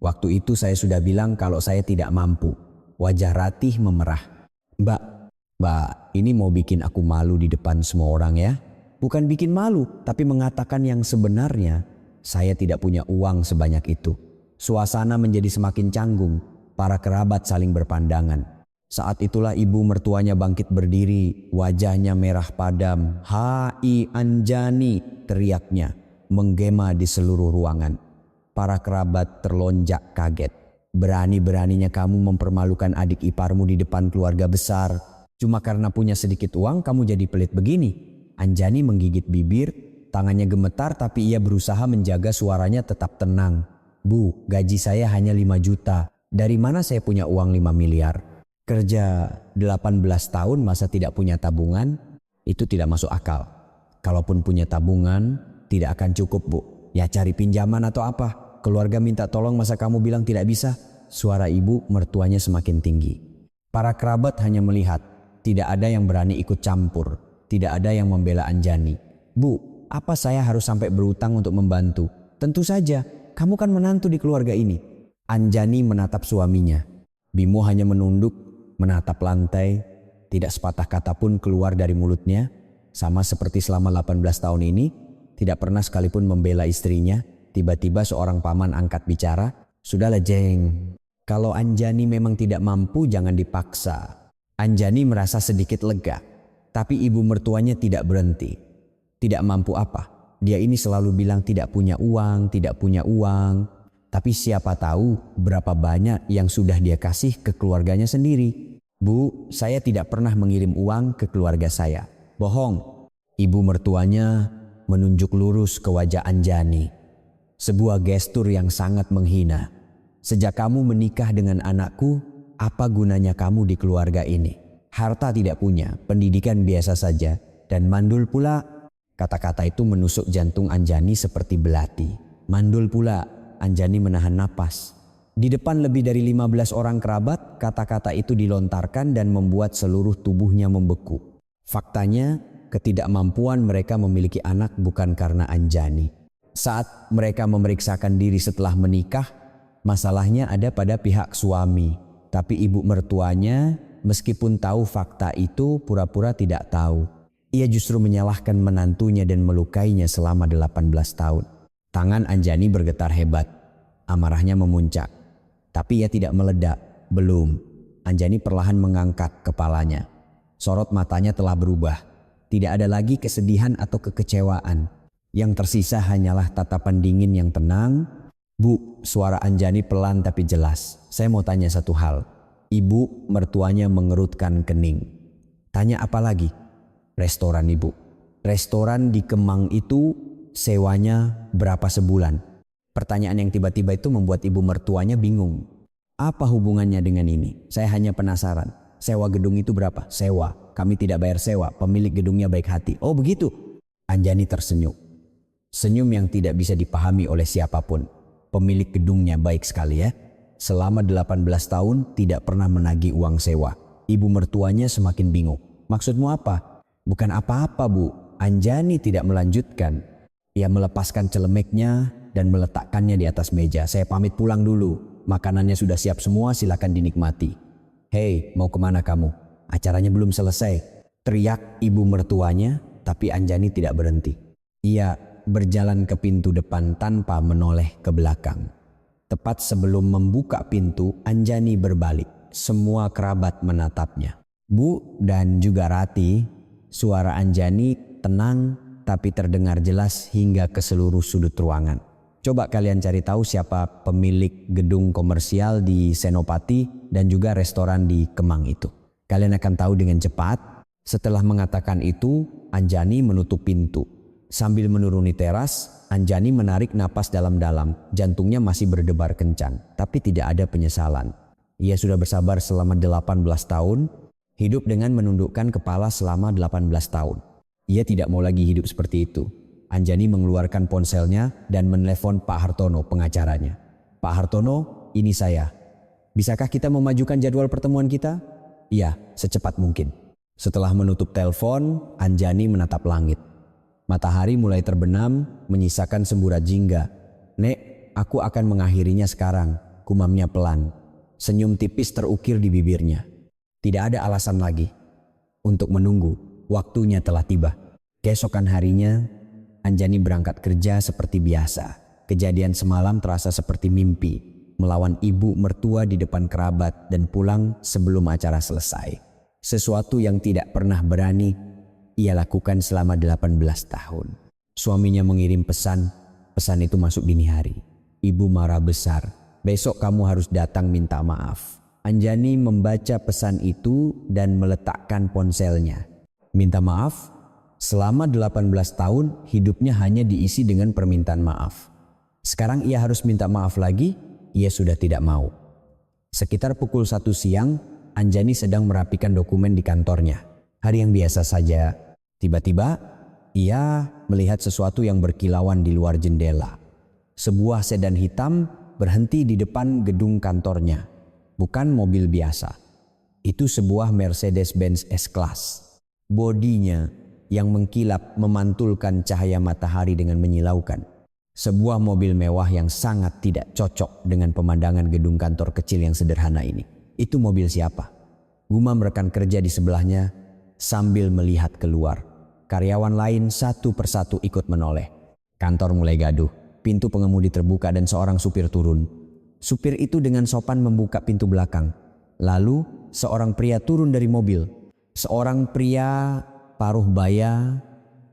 Waktu itu saya sudah bilang kalau saya tidak mampu. Wajah Ratih memerah. Mbak, ini mau bikin aku malu di depan semua orang ya? Bukan bikin malu, tapi mengatakan yang sebenarnya. Saya tidak punya uang sebanyak itu. Suasana menjadi semakin canggung. Para kerabat saling berpandangan. Saat itulah ibu mertuanya bangkit berdiri. Wajahnya merah padam. Hai Anjani, teriaknya. Menggema di seluruh ruangan. Para kerabat terlonjak kaget. Berani-beraninya kamu mempermalukan adik iparmu di depan keluarga besar. Cuma karena punya sedikit uang kamu jadi pelit begini. Anjani menggigit bibir. Tangannya gemetar tapi ia berusaha menjaga suaranya tetap tenang. Bu, gaji saya hanya 5 juta. Dari mana saya punya uang 5 miliar? Kerja 18 tahun masa tidak punya tabungan? Itu tidak masuk akal. Kalaupun punya tabungan, tidak akan cukup, Bu. Ya cari pinjaman atau apa? Keluarga minta tolong masa kamu bilang tidak bisa? Suara ibu mertuanya semakin tinggi. Para kerabat hanya melihat. Tidak ada yang berani ikut campur. Tidak ada yang membela Anjani. Bu, apa saya harus sampai berutang untuk membantu? Tentu saja, kamu kan menantu di keluarga ini. Anjani menatap suaminya. Bimo hanya menunduk, menatap lantai. Tidak sepatah kata pun keluar dari mulutnya. Sama seperti selama 18 tahun ini, tidak pernah sekalipun membela istrinya. Tiba-tiba seorang paman angkat bicara. Sudahlah Jeng, kalau Anjani memang tidak mampu jangan dipaksa. Anjani merasa sedikit lega. Tapi ibu mertuanya tidak berhenti. Tidak mampu apa? Dia ini selalu bilang tidak punya uang, tidak punya uang. Tapi siapa tahu berapa banyak yang sudah dia kasih ke keluarganya sendiri. Bu, saya tidak pernah mengirim uang ke keluarga saya. Bohong. Ibu mertuanya menunjuk lurus ke wajah Anjani. Sebuah gestur yang sangat menghina. Sejak kamu menikah dengan anakku, apa gunanya kamu di keluarga ini? Harta tidak punya, pendidikan biasa saja, dan mandul pula. Kata-kata itu menusuk jantung Anjani seperti belati. Mandul pula, Anjani menahan napas. Di depan lebih dari 15 orang kerabat, kata-kata itu dilontarkan dan membuat seluruh tubuhnya membeku. Faktanya, ketidakmampuan mereka memiliki anak bukan karena Anjani. Saat mereka memeriksakan diri setelah menikah, masalahnya ada pada pihak suami. Tapi ibu mertuanya, meskipun tahu fakta itu, pura-pura tidak tahu. Ia justru menyalahkan menantunya dan melukainya selama 18 tahun. Tangan Anjani bergetar hebat. Amarahnya memuncak. Tapi ia tidak meledak. Belum. Anjani perlahan mengangkat kepalanya. Sorot matanya telah berubah. Tidak ada lagi kesedihan atau kekecewaan. Yang tersisa hanyalah tatapan dingin yang tenang. Bu, suara Anjani pelan tapi jelas. Saya mau tanya satu hal. Ibu mertuanya mengerutkan kening. Tanya apa lagi? Restoran ibu. Restoran di Kemang itu sewanya berapa sebulan? Pertanyaan yang tiba-tiba itu membuat ibu mertuanya bingung. Apa hubungannya dengan ini? Saya hanya penasaran. Sewa gedung itu berapa? Sewa. Kami tidak bayar sewa. Pemilik gedungnya baik hati. Oh begitu? Anjani tersenyum. Senyum yang tidak bisa dipahami oleh siapapun. Pemilik gedungnya baik sekali ya. Selama 18 tahun tidak pernah menagih uang sewa. Ibu mertuanya semakin bingung. Maksudmu apa? Bukan apa-apa Bu. Anjani tidak melanjutkan. Ia melepaskan celemeknya dan meletakkannya di atas meja. Saya pamit pulang dulu. Makanannya sudah siap semua, silakan dinikmati. Hei, mau kemana kamu? Acaranya belum selesai. Teriak ibu mertuanya, tapi Anjani tidak berhenti. Ia berjalan ke pintu depan tanpa menoleh ke belakang. Tepat sebelum membuka pintu, Anjani berbalik. Semua kerabat menatapnya. Bu dan juga Rati, suara Anjani tenang tapi terdengar jelas hingga ke seluruh sudut ruangan. Coba kalian cari tahu siapa pemilik gedung komersial di Senopati dan juga restoran di Kemang itu. Kalian akan tahu dengan cepat. Setelah mengatakan itu, Anjani menutup pintu. Sambil menuruni teras, Anjani menarik napas dalam-dalam. Jantungnya masih berdebar kencang, tapi tidak ada penyesalan. Ia sudah bersabar selama 18 tahun, hidup dengan menundukkan kepala selama 18 tahun. Ia tidak mau lagi hidup seperti itu. Anjani mengeluarkan ponselnya dan menelepon Pak Hartono, pengacaranya. Pak Hartono, ini saya. Bisakah kita memajukan jadwal pertemuan kita? Iya, secepat mungkin. Setelah menutup telepon, Anjani menatap langit. Matahari mulai terbenam, menyisakan semburat jingga. Nek, aku akan mengakhirinya sekarang, kumamnya pelan. Senyum tipis terukir di bibirnya. Tidak ada alasan lagi untuk menunggu. Waktunya telah tiba. Keesokan harinya, Anjani berangkat kerja seperti biasa. Kejadian semalam terasa seperti mimpi. Melawan ibu mertua di depan kerabat dan pulang sebelum acara selesai. Sesuatu yang tidak pernah berani ia lakukan selama 18 tahun. Suaminya mengirim pesan itu masuk dini hari. Ibu marah besar. Besok kamu harus datang minta maaf. Anjani membaca pesan itu dan meletakkan ponselnya. Minta maaf? Selama 18 tahun hidupnya hanya diisi dengan permintaan maaf. Sekarang ia harus minta maaf lagi, ia sudah tidak mau. Sekitar pukul 1 siang, Anjani sedang merapikan dokumen di kantornya. Hari yang biasa saja. Tiba-tiba, ia melihat sesuatu yang berkilauan di luar jendela. Sebuah sedan hitam berhenti di depan gedung kantornya. Bukan mobil biasa. Itu sebuah Mercedes-Benz S-Class. Bodinya yang mengkilap memantulkan cahaya matahari dengan menyilaukan. Sebuah mobil mewah yang sangat tidak cocok dengan pemandangan gedung kantor kecil yang sederhana ini. Itu mobil siapa? Gumam rekan kerja di sebelahnya sambil melihat keluar. Karyawan lain satu persatu ikut menoleh. Kantor mulai gaduh. Pintu pengemudi terbuka dan seorang supir turun. Supir itu dengan sopan membuka pintu belakang. Lalu seorang pria turun dari mobil. Seorang pria paruh baya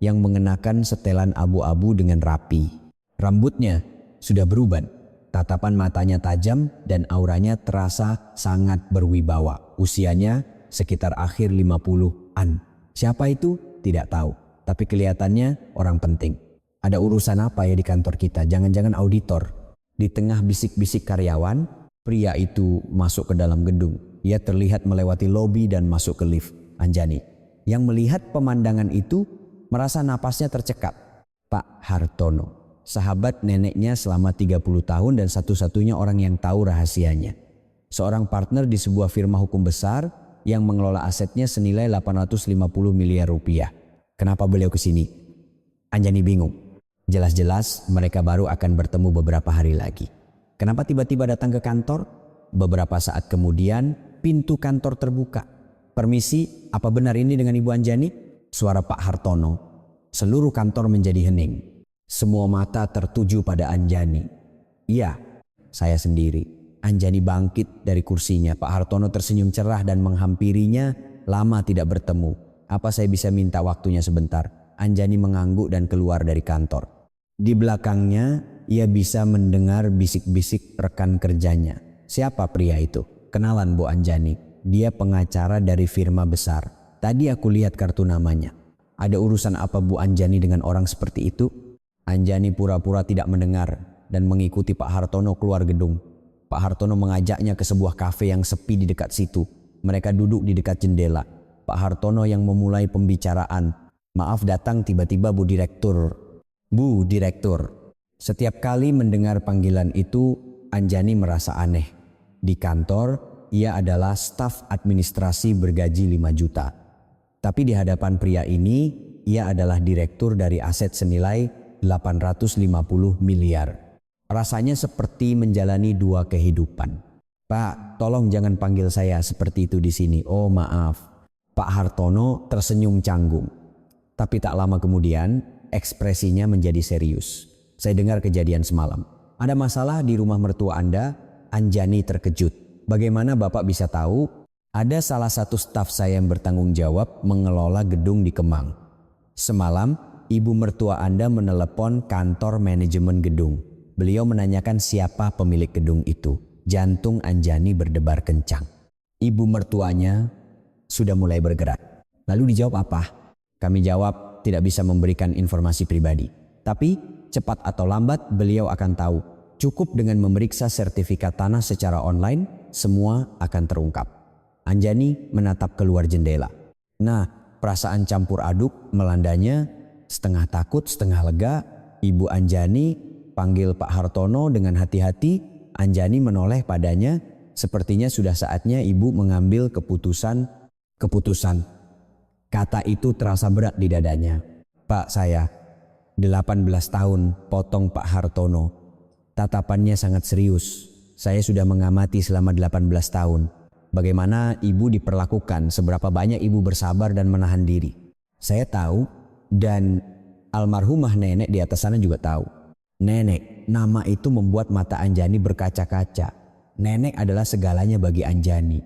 yang mengenakan setelan abu-abu dengan rapi. Rambutnya sudah beruban. Tatapan matanya tajam dan auranya terasa sangat berwibawa. Usianya sekitar akhir 50-an. Siapa itu? Tidak tahu. Tapi kelihatannya orang penting. Ada urusan apa ya di kantor kita? Jangan-jangan auditor. Di tengah bisik-bisik karyawan, pria itu masuk ke dalam gedung. Ia terlihat melewati lobi dan masuk ke lift. Anjani, yang melihat pemandangan itu, merasa napasnya tercekat. Pak Hartono, sahabat neneknya selama 30 tahun dan satu-satunya orang yang tahu rahasianya. Seorang partner di sebuah firma hukum besar yang mengelola asetnya senilai 850 miliar rupiah. Kenapa beliau ke sini? Anjani bingung. Jelas-jelas mereka baru akan bertemu beberapa hari lagi. Kenapa tiba-tiba datang ke kantor? Beberapa saat kemudian pintu kantor terbuka. Permisi, apa benar ini dengan Ibu Anjani? Suara Pak Hartono. Seluruh kantor menjadi hening. Semua mata tertuju pada Anjani. Iya, saya sendiri. Anjani bangkit dari kursinya. Pak Hartono tersenyum cerah dan menghampirinya. Lama tidak bertemu. Apa saya bisa minta waktunya sebentar? Anjani mengangguk dan keluar dari kantor. Di belakangnya, ia bisa mendengar bisik-bisik rekan kerjanya. Siapa pria itu? Kenalan Bu Anjani. Dia pengacara dari firma besar. Tadi aku lihat kartu namanya. Ada urusan apa Bu Anjani dengan orang seperti itu? Anjani pura-pura tidak mendengar dan mengikuti Pak Hartono keluar gedung. Pak Hartono mengajaknya ke sebuah kafe yang sepi di dekat situ. Mereka duduk di dekat jendela. Pak Hartono yang memulai pembicaraan. Maaf datang tiba-tiba Bu Direktur. Bu Direktur. Setiap kali mendengar panggilan itu, Anjani merasa aneh. Di kantor, ia adalah staf administrasi bergaji 5 juta. Tapi di hadapan pria ini, ia adalah direktur dari aset senilai 850 miliar. Rasanya seperti menjalani dua kehidupan. Pak, tolong jangan panggil saya seperti itu di sini. Oh maaf. Pak Hartono tersenyum canggung. Tapi tak lama kemudian, ekspresinya menjadi serius. Saya dengar kejadian semalam. Ada masalah di rumah mertua Anda? Anjani terkejut. Bagaimana Bapak bisa tahu? Ada salah satu staf saya yang bertanggung jawab mengelola gedung di Kemang. Semalam, ibu mertua Anda menelepon kantor manajemen gedung. Beliau menanyakan siapa pemilik gedung itu. Jantung Anjani berdebar kencang. Ibu mertuanya sudah mulai bergerak. Lalu dijawab apa? Kami jawab tidak bisa memberikan informasi pribadi. Tapi cepat atau lambat beliau akan tahu. Cukup dengan memeriksa sertifikat tanah secara online, semua akan terungkap. Anjani menatap keluar jendela. Nah, perasaan campur aduk melandanya, setengah takut, setengah lega. Ibu Anjani panggil Pak Hartono dengan hati-hati. Anjani menoleh padanya, sepertinya sudah saatnya ibu mengambil keputusan. Kata itu terasa berat di dadanya. Pak, saya 18 tahun, potong Pak Hartono. Tatapannya sangat serius. Saya sudah mengamati selama 18 tahun. Bagaimana ibu diperlakukan, seberapa banyak ibu bersabar dan menahan diri. Saya tahu dan almarhumah nenek di atas sana juga tahu. Nenek, nama itu membuat mata Anjani berkaca-kaca. Nenek adalah segalanya bagi Anjani.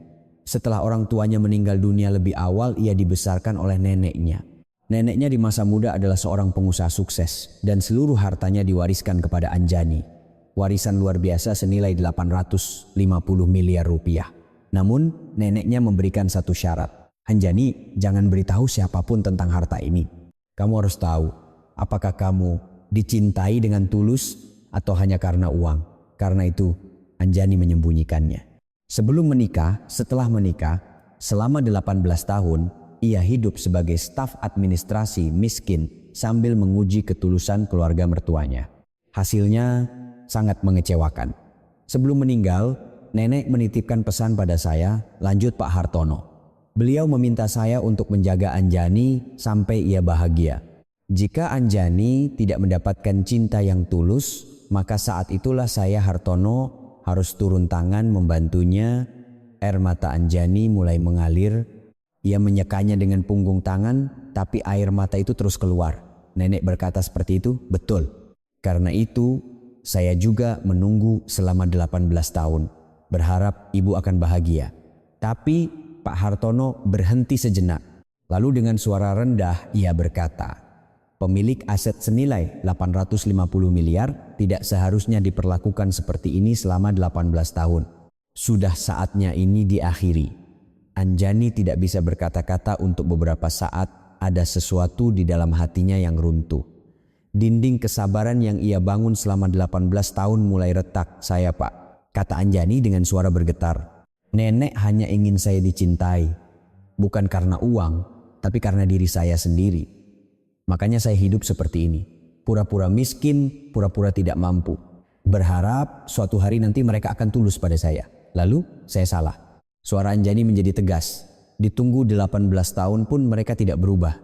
Setelah orang tuanya meninggal dunia lebih awal, ia dibesarkan oleh neneknya. Neneknya di masa muda adalah seorang pengusaha sukses dan seluruh hartanya diwariskan kepada Anjani. Warisan luar biasa senilai 850 miliar rupiah. Namun neneknya memberikan satu syarat. Anjani, jangan beritahu siapapun tentang harta ini. Kamu harus tahu apakah kamu dicintai dengan tulus atau hanya karena uang? Karena itu Anjani menyembunyikannya. Sebelum menikah, setelah menikah, selama 18 tahun, ia hidup sebagai staf administrasi miskin sambil menguji ketulusan keluarga mertuanya. Hasilnya sangat mengecewakan. Sebelum meninggal, nenek menitipkan pesan pada saya, lanjut Pak Hartono. Beliau meminta saya untuk menjaga Anjani sampai ia bahagia. Jika Anjani tidak mendapatkan cinta yang tulus, maka saat itulah saya Hartono harus turun tangan membantunya. Air mata Anjani mulai mengalir. Ia menyekanya dengan punggung tangan, tapi air mata itu terus keluar. Nenek berkata seperti itu, betul. Karena itu, saya juga menunggu selama 18 tahun. Berharap ibu akan bahagia. Tapi Pak Hartono berhenti sejenak. Lalu dengan suara rendah ia berkata, pemilik aset senilai 850 miliar tidak seharusnya diperlakukan seperti ini selama 18 tahun. Sudah saatnya ini diakhiri. Anjani tidak bisa berkata-kata untuk beberapa saat. Ada sesuatu di dalam hatinya yang runtuh. Dinding kesabaran yang ia bangun selama 18 tahun mulai retak. Saya Pak, kata Anjani dengan suara bergetar. Nenek hanya ingin saya dicintai. Bukan karena uang, tapi karena diri saya sendiri. Makanya saya hidup seperti ini. Pura-pura miskin, pura-pura tidak mampu. Berharap suatu hari nanti mereka akan tulus pada saya. Lalu saya salah. Suara Anjani menjadi tegas. Ditunggu 18 tahun pun mereka tidak berubah.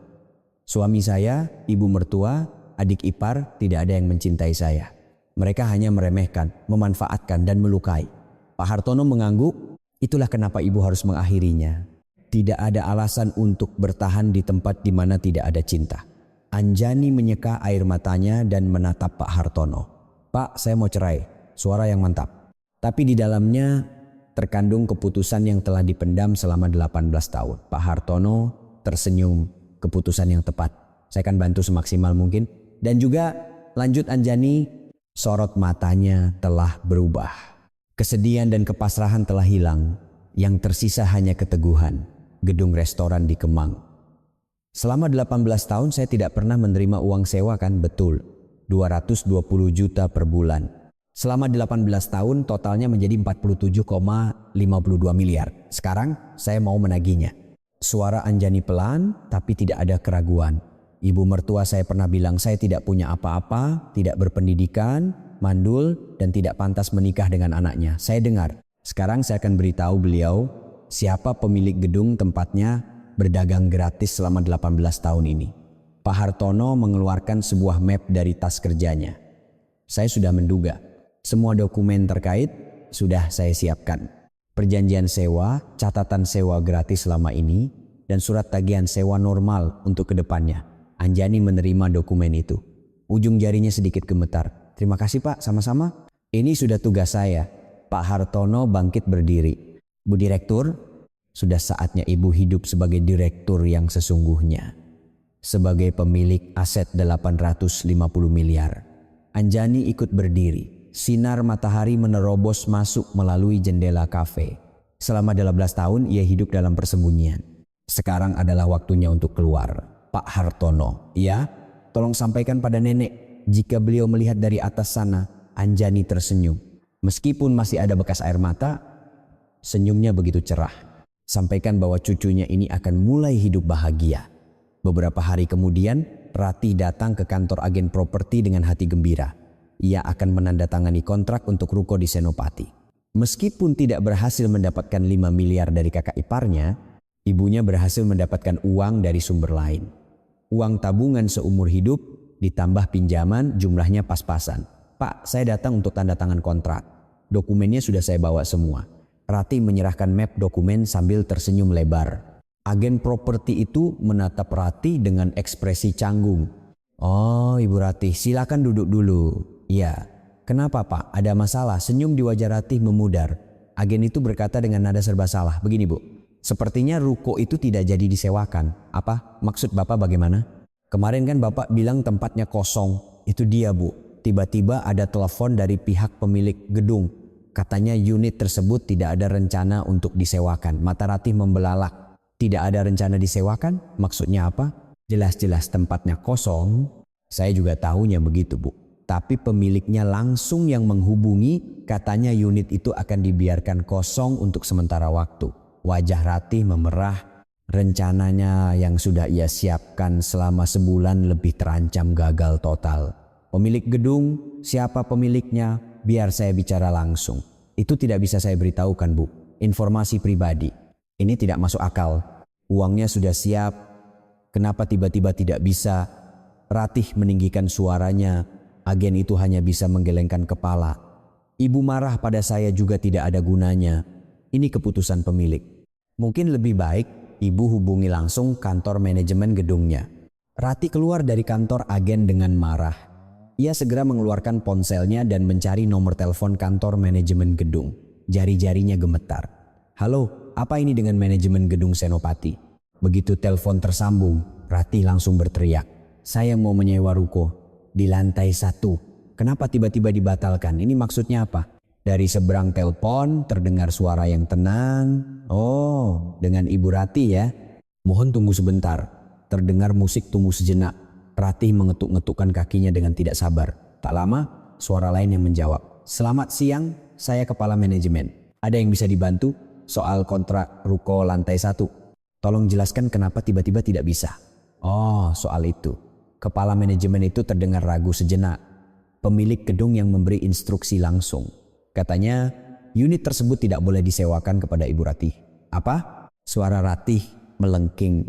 Suami saya, ibu mertua, adik ipar tidak ada yang mencintai saya. Mereka hanya meremehkan, memanfaatkan dan melukai. Pak Hartono mengangguk, itulah kenapa ibu harus mengakhirinya. Tidak ada alasan untuk bertahan di tempat di mana tidak ada cinta. Anjani menyeka air matanya dan menatap Pak Hartono. Pak, saya mau cerai. Suara yang mantap. Tapi di dalamnya terkandung keputusan yang telah dipendam selama 18 tahun. Pak Hartono tersenyum, keputusan yang tepat. Saya akan bantu semaksimal mungkin. Dan juga lanjut Anjani, sorot matanya telah berubah. Kesedihan dan kepasrahan telah hilang. Yang tersisa hanya keteguhan. Gedung restoran di Kemang. Selama 18 tahun saya tidak pernah menerima uang sewa kan? Betul. 220 juta per bulan. Selama 18 tahun totalnya menjadi 47,52 miliar. Sekarang saya mau menagihnya. Suara Anjani pelan tapi tidak ada keraguan. Ibu mertua saya pernah bilang saya tidak punya apa-apa, tidak berpendidikan, mandul dan tidak pantas menikah dengan anaknya. Saya dengar. Sekarang saya akan beritahu beliau siapa pemilik gedung tempatnya berdagang gratis selama 18 tahun ini. Pak Hartono mengeluarkan sebuah map dari tas kerjanya. Saya sudah menduga. Semua dokumen terkait sudah saya siapkan. Perjanjian sewa, catatan sewa gratis selama ini, dan surat tagihan sewa normal untuk kedepannya. Anjani menerima dokumen itu. Ujung jarinya sedikit gemetar. Terima kasih Pak, sama-sama. Ini sudah tugas saya. Pak Hartono bangkit berdiri. Bu Direktur, sudah saatnya Ibu hidup sebagai direktur yang sesungguhnya. Sebagai pemilik aset 850 miliar. Anjani ikut berdiri. Sinar matahari menerobos masuk melalui jendela kafe. Selama 18 tahun ia hidup dalam persembunyian. Sekarang adalah waktunya untuk keluar. Pak Hartono, ya, tolong sampaikan pada nenek. Jika beliau melihat dari atas sana, Anjani tersenyum. Meskipun masih ada bekas air mata, senyumnya begitu cerah. Sampaikan bahwa cucunya ini akan mulai hidup bahagia. Beberapa hari kemudian, Rati datang ke kantor agen properti dengan hati gembira. Ia akan menandatangani kontrak untuk ruko di Senopati. Meskipun tidak berhasil mendapatkan 5 miliar dari kakak iparnya, ibunya berhasil mendapatkan uang dari sumber lain. Uang tabungan seumur hidup ditambah pinjaman jumlahnya pas-pasan. Pak, saya datang untuk tanda tangan kontrak. Dokumennya sudah saya bawa semua. Rati menyerahkan map dokumen sambil tersenyum lebar. Agen properti itu menatap Rati dengan ekspresi canggung. Oh, Ibu Rati, silakan duduk dulu. Iya, kenapa Pak? Ada masalah? Senyum di wajah Ratih memudar. Agen itu berkata dengan nada serba salah. Begini Bu, sepertinya ruko itu tidak jadi disewakan. Apa? Maksud Bapak bagaimana? Kemarin kan Bapak bilang tempatnya kosong. Itu dia Bu. Tiba-tiba ada telepon dari pihak pemilik gedung. Katanya unit tersebut tidak ada rencana untuk disewakan. Mata Ratih membelalak. Tidak ada rencana disewakan? Maksudnya apa? Jelas-jelas tempatnya kosong. Saya juga tahunya begitu Bu. Tapi pemiliknya langsung yang menghubungi, katanya unit itu akan dibiarkan kosong untuk sementara waktu. Wajah Ratih memerah, rencananya yang sudah ia siapkan selama sebulan lebih terancam gagal total. Pemilik gedung, siapa pemiliknya, biar saya bicara langsung. Itu tidak bisa saya beritahukan, Bu. Informasi pribadi. Ini tidak masuk akal. Uangnya sudah siap. Kenapa tiba-tiba tidak bisa? Ratih meninggikan suaranya. Agen itu hanya bisa menggelengkan kepala. Ibu marah pada saya juga tidak ada gunanya. Ini keputusan pemilik. Mungkin lebih baik ibu hubungi langsung kantor manajemen gedungnya. Ratih keluar dari kantor agen dengan marah. Ia segera mengeluarkan ponselnya dan mencari nomor telepon kantor manajemen gedung. Jari-jarinya gemetar. Halo, apa ini dengan manajemen gedung Senopati? Begitu telepon tersambung, Ratih langsung berteriak. Saya mau menyewa ruko di lantai 1. Kenapa tiba-tiba dibatalkan? Ini maksudnya apa? Dari seberang telepon terdengar suara yang tenang. Oh, dengan Ibu Ratih ya. Mohon tunggu sebentar. Terdengar musik tunggu sejenak. Ratih mengetuk-ngetukkan kakinya dengan tidak sabar. Tak lama, suara lain yang menjawab. Selamat siang, saya kepala manajemen. Ada yang bisa dibantu? Soal kontrak ruko lantai 1. Tolong jelaskan kenapa tiba-tiba tidak bisa. Oh, soal itu. Kepala manajemen itu terdengar ragu sejenak. Pemilik gedung yang memberi instruksi langsung. Katanya, unit tersebut tidak boleh disewakan kepada Ibu Ratih. Apa? Suara Ratih melengking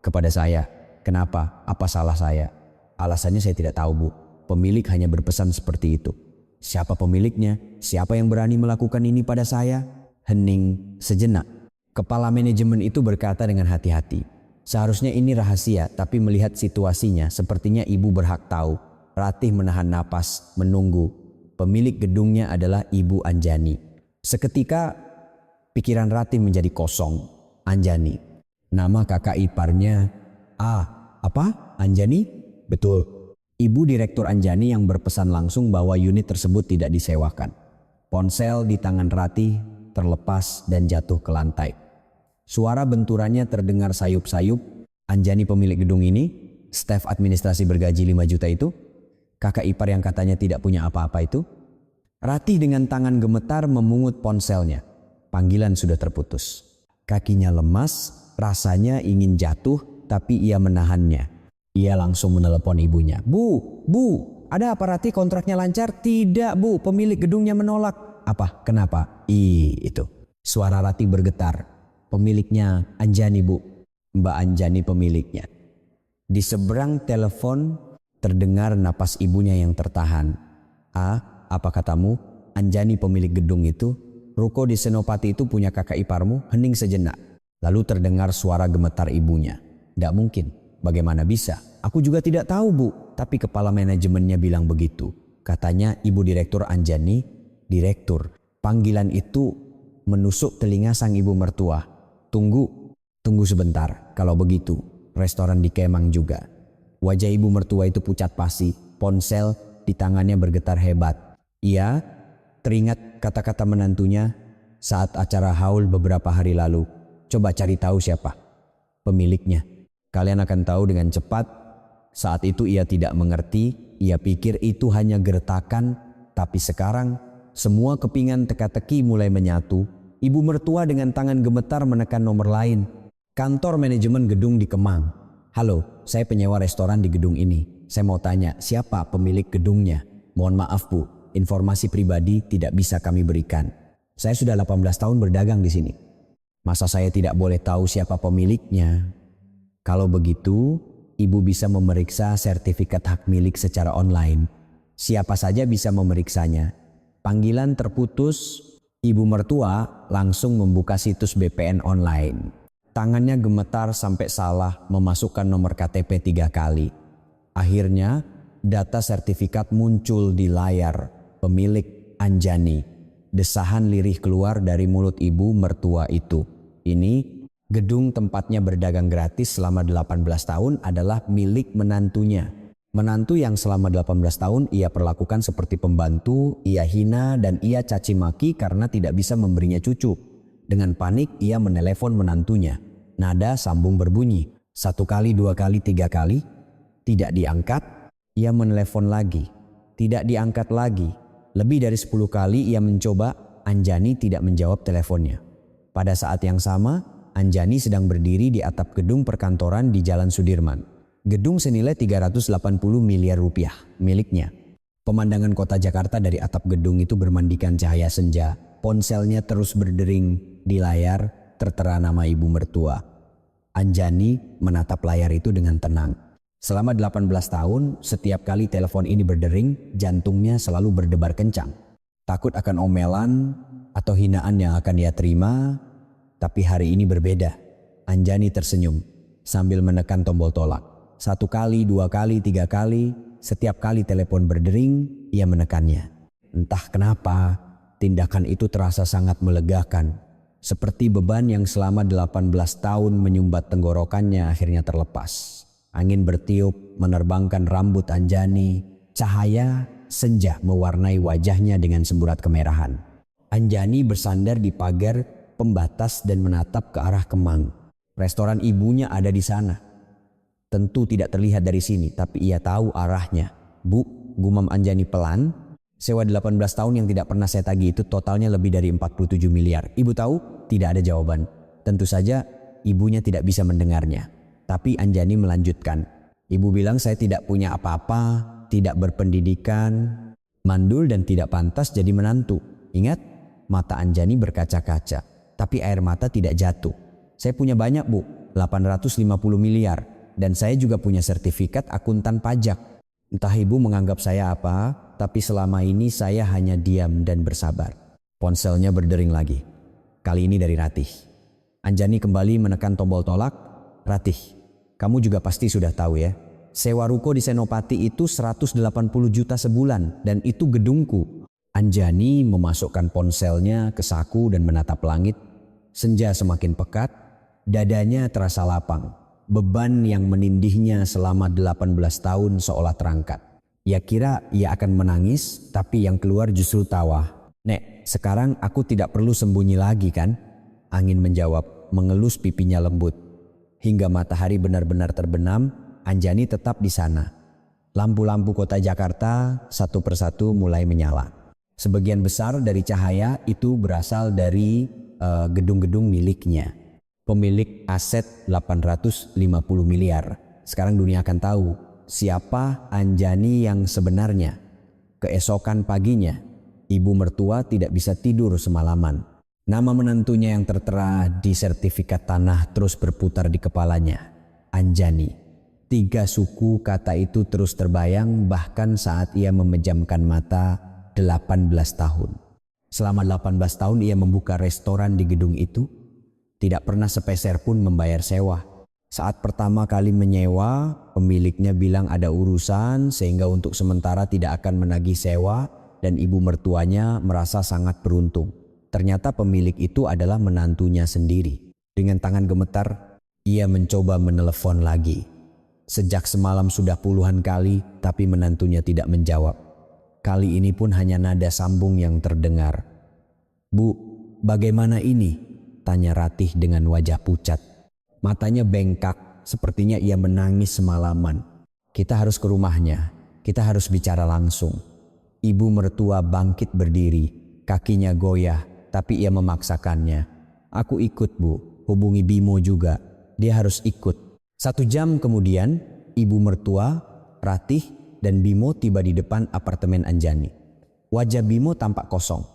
kepada saya. Kenapa? Apa salah saya? Alasannya saya tidak tahu, Bu. Pemilik hanya berpesan seperti itu. Siapa pemiliknya? Siapa yang berani melakukan ini pada saya? Hening sejenak. Kepala manajemen itu berkata dengan hati-hati. Seharusnya ini rahasia, tapi melihat situasinya, sepertinya ibu berhak tahu. Ratih menahan napas, menunggu. Pemilik gedungnya adalah Ibu Anjani. Seketika pikiran Ratih menjadi kosong. Anjani. Nama kakak iparnya. Apa? Anjani? Betul. Ibu Direktur Anjani yang berpesan langsung bahwa unit tersebut tidak disewakan. Ponsel di tangan Ratih terlepas dan jatuh ke lantai. Suara benturannya terdengar sayup-sayup. Anjani pemilik gedung ini? Staf administrasi bergaji 5 juta itu? Kakak ipar yang katanya tidak punya apa-apa itu? Ratih dengan tangan gemetar memungut ponselnya. Panggilan sudah terputus. Kakinya lemas, rasanya ingin jatuh, tapi ia menahannya. Ia langsung menelepon ibunya. Bu, ada apa Ratih, kontraknya lancar? Tidak, Bu, pemilik gedungnya menolak. Apa? Kenapa? Itu. Suara Ratih bergetar. Pemiliknya Anjani, Bu. Mbak Anjani pemiliknya. Di seberang telepon terdengar napas ibunya yang tertahan. Apa katamu? Anjani pemilik gedung itu? Ruko di Senopati itu punya kakak iparmu? Hening sejenak. Lalu terdengar suara gemetar ibunya. Tidak mungkin. Bagaimana bisa? Aku juga tidak tahu, Bu. Tapi kepala manajemennya bilang begitu. Katanya Ibu Direktur Anjani. Direktur. Panggilan itu menusuk telinga sang ibu mertua. Tunggu sebentar. Kalau begitu, restoran di Kemang juga. Wajah ibu mertua itu pucat pasi, ponsel di tangannya bergetar hebat. Ia teringat kata-kata menantunya saat acara haul beberapa hari lalu. Coba cari tahu siapa pemiliknya. Kalian akan tahu dengan cepat. Saat itu ia tidak mengerti, ia pikir itu hanya gertakan, tapi sekarang semua kepingan teka-teki mulai menyatu. Ibu mertua dengan tangan gemetar menekan nomor lain. Kantor manajemen gedung di Kemang. Halo, saya penyewa restoran di gedung ini. Saya mau tanya, siapa pemilik gedungnya? Mohon maaf, Bu, informasi pribadi tidak bisa kami berikan. Saya sudah 18 tahun berdagang di sini. Masa saya tidak boleh tahu siapa pemiliknya? Kalau begitu, Ibu bisa memeriksa sertifikat hak milik secara online. Siapa saja bisa memeriksanya. Panggilan terputus, ibu mertua langsung membuka situs BPN online. Tangannya gemetar sampai salah memasukkan nomor KTP 3 kali. Akhirnya data sertifikat muncul di layar. Pemilik Anjani. Desahan lirih keluar dari mulut ibu mertua itu. Ini gedung tempatnya berdagang gratis selama 18 tahun adalah milik menantunya. Menantu yang selama 18 tahun ia perlakukan seperti pembantu, ia hina dan ia caci maki karena tidak bisa memberinya cucu. Dengan panik ia menelepon menantunya. Nada sambung berbunyi. 1 kali, 2 kali, 3 kali. Tidak diangkat. Ia menelepon lagi. Tidak diangkat lagi. Lebih dari 10 kali ia mencoba, Anjani tidak menjawab teleponnya. Pada saat yang sama, Anjani sedang berdiri di atap gedung perkantoran di Jalan Sudirman. Gedung senilai 380 miliar rupiah miliknya. Pemandangan kota Jakarta dari atap gedung itu bermandikan cahaya senja. Ponselnya terus berdering di layar, tertera nama ibu mertua. Anjani menatap layar itu dengan tenang. Selama 18 tahun, setiap kali telepon ini berdering, jantungnya selalu berdebar kencang. Takut akan omelan atau hinaan yang akan ia terima, tapi hari ini berbeda. Anjani tersenyum sambil menekan tombol tolak. 1 kali, 2 kali, 3 kali, setiap kali telepon berdering, ia menekannya. Entah kenapa, tindakan itu terasa sangat melegakan. Seperti beban yang selama 18 tahun menyumbat tenggorokannya akhirnya terlepas. Angin bertiup menerbangkan rambut Anjani. Cahaya senja mewarnai wajahnya dengan semburat kemerahan. Anjani bersandar di pagar pembatas dan menatap ke arah Kemang. Restoran ibunya ada di sana. Tentu tidak terlihat dari sini, tapi ia tahu arahnya. Bu, gumam Anjani pelan. Sewa 18 tahun yang tidak pernah saya tagih itu totalnya lebih dari 47 miliar. Ibu tahu? Tidak ada jawaban. Tentu saja ibunya tidak bisa mendengarnya. Tapi Anjani melanjutkan. Ibu bilang saya tidak punya apa-apa, tidak berpendidikan, mandul dan tidak pantas jadi menantu. Ingat? Mata Anjani berkaca-kaca. Tapi air mata tidak jatuh. Saya punya banyak, Bu. 850 miliar. Dan saya juga punya sertifikat akuntan pajak. Entah ibu menganggap saya apa, tapi selama ini saya hanya diam dan bersabar. Ponselnya berdering lagi. Kali ini dari Ratih. Anjani kembali menekan tombol tolak. Ratih, kamu juga pasti sudah tahu ya. Sewa ruko di Senopati itu 180 juta sebulan dan itu gedungku. Anjani memasukkan ponselnya ke saku dan menatap langit. Senja semakin pekat, dadanya terasa lapang. Beban yang menindihnya selama 18 tahun seolah terangkat. Ia kira ia akan menangis, tapi yang keluar justru tawa. Nek, sekarang aku tidak perlu sembunyi lagi kan? Angin menjawab, mengelus pipinya lembut. Hingga matahari benar-benar terbenam, Anjani tetap di sana. Lampu-lampu kota Jakarta satu persatu mulai menyala. Sebagian besar dari cahaya itu berasal dari gedung-gedung miliknya. Pemilik aset 850 miliar. Sekarang dunia akan tahu siapa Anjani yang sebenarnya. Keesokan paginya, ibu mertua tidak bisa tidur semalaman. Nama menantunya yang tertera di sertifikat tanah terus berputar di kepalanya. Anjani. 3 suku kata itu terus terbayang bahkan saat ia memejamkan mata 18 tahun. Selama 18 tahun ia membuka restoran di gedung itu. Tidak pernah sepeser pun membayar sewa. Saat pertama kali menyewa, pemiliknya bilang ada urusan sehingga untuk sementara tidak akan menagih sewa dan ibu mertuanya merasa sangat beruntung. Ternyata pemilik itu adalah menantunya sendiri. Dengan tangan gemetar, ia mencoba menelepon lagi. Sejak semalam sudah puluhan kali, tapi menantunya tidak menjawab. Kali ini pun hanya nada sambung yang terdengar. Bu, bagaimana ini? Tanya Ratih dengan wajah pucat. Matanya bengkak, sepertinya ia menangis semalaman. Kita harus ke rumahnya, kita harus bicara langsung. Ibu mertua bangkit berdiri, kakinya goyah, tapi ia memaksakannya. Aku ikut Bu, hubungi Bimo juga, dia harus ikut. 1 jam kemudian, ibu mertua, Ratih, dan Bimo tiba di depan apartemen Anjani. Wajah Bimo tampak kosong.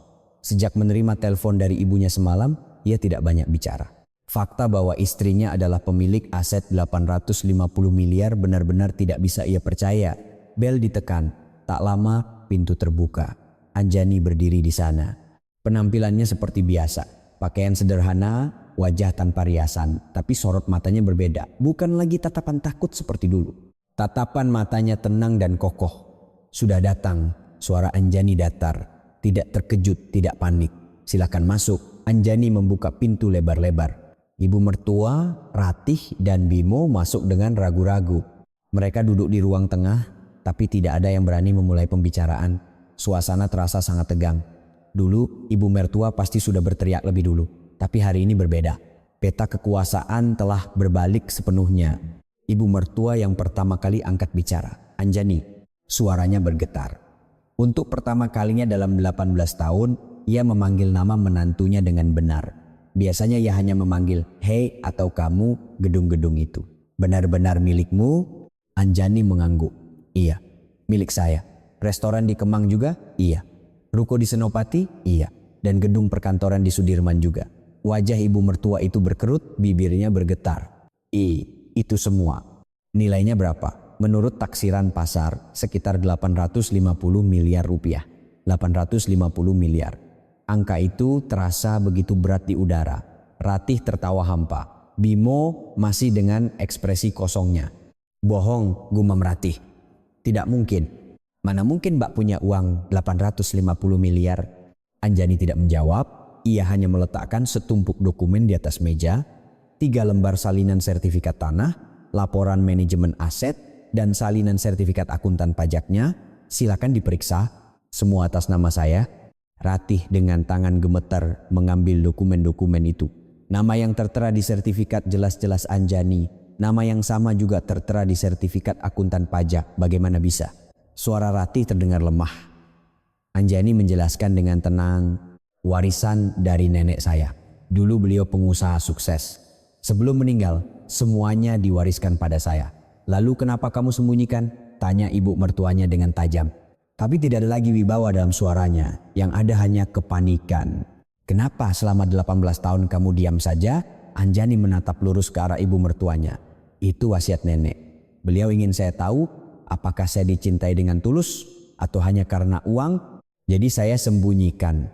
Sejak menerima telepon dari ibunya semalam, ia tidak banyak bicara. Fakta bahwa istrinya adalah pemilik aset 850 miliar benar-benar tidak bisa ia percaya. Bel ditekan. Tak lama pintu terbuka. Anjani berdiri di sana. Penampilannya seperti biasa. Pakaian sederhana, wajah tanpa riasan. Tapi sorot matanya berbeda. Bukan lagi tatapan takut seperti dulu. Tatapan matanya tenang dan kokoh. Sudah datang. Suara Anjani datar. Tidak terkejut, tidak panik. Silakan masuk. Anjani membuka pintu lebar-lebar. Ibu mertua, Ratih, dan Bimo masuk dengan ragu-ragu. Mereka duduk di ruang tengah, tapi tidak ada yang berani memulai pembicaraan. Suasana terasa sangat tegang. Dulu, ibu mertua pasti sudah berteriak lebih dulu. Tapi hari ini berbeda. Peta kekuasaan telah berbalik sepenuhnya. Ibu mertua yang pertama kali angkat bicara. Anjani, suaranya bergetar. Untuk pertama kalinya dalam 18 tahun, ia memanggil nama menantunya dengan benar. Biasanya ia hanya memanggil hei atau kamu gedung-gedung itu. Benar-benar milikmu? Anjani mengangguk. Iya, milik saya. Restoran di Kemang juga? Iya. Ruko di Senopati? Iya. Dan gedung perkantoran di Sudirman juga. Wajah ibu mertua itu berkerut, bibirnya bergetar. Itu semua. Nilainya berapa? Menurut taksiran pasar, sekitar 850 miliar rupiah. 850 miliar. Angka itu terasa begitu berat di udara. Ratih tertawa hampa. Bimo masih dengan ekspresi kosongnya. Bohong, gumam Ratih. Tidak mungkin. Mana mungkin Mbak punya uang 850 miliar? Anjani tidak menjawab. Ia hanya meletakkan setumpuk dokumen di atas meja, 3 lembar salinan sertifikat tanah, laporan manajemen aset, dan salinan sertifikat akuntan pajaknya. Silakan diperiksa. Semua atas nama saya. Ratih dengan tangan gemetar mengambil dokumen-dokumen itu. Nama yang tertera di sertifikat jelas-jelas Anjani. Nama yang sama juga tertera di sertifikat akuntan pajak. Bagaimana bisa? Suara Ratih terdengar lemah. Anjani menjelaskan dengan tenang, warisan dari nenek saya. Dulu beliau pengusaha sukses. Sebelum meninggal, semuanya diwariskan pada saya. Lalu kenapa kamu sembunyikan? Tanya ibu mertuanya dengan tajam. Tapi tidak ada lagi wibawa dalam suaranya, yang ada hanya kepanikan. Kenapa selama 18 tahun kamu diam saja? Anjani menatap lurus ke arah ibu mertuanya. Itu wasiat nenek. Beliau ingin saya tahu apakah saya dicintai dengan tulus atau hanya karena uang. Jadi saya sembunyikan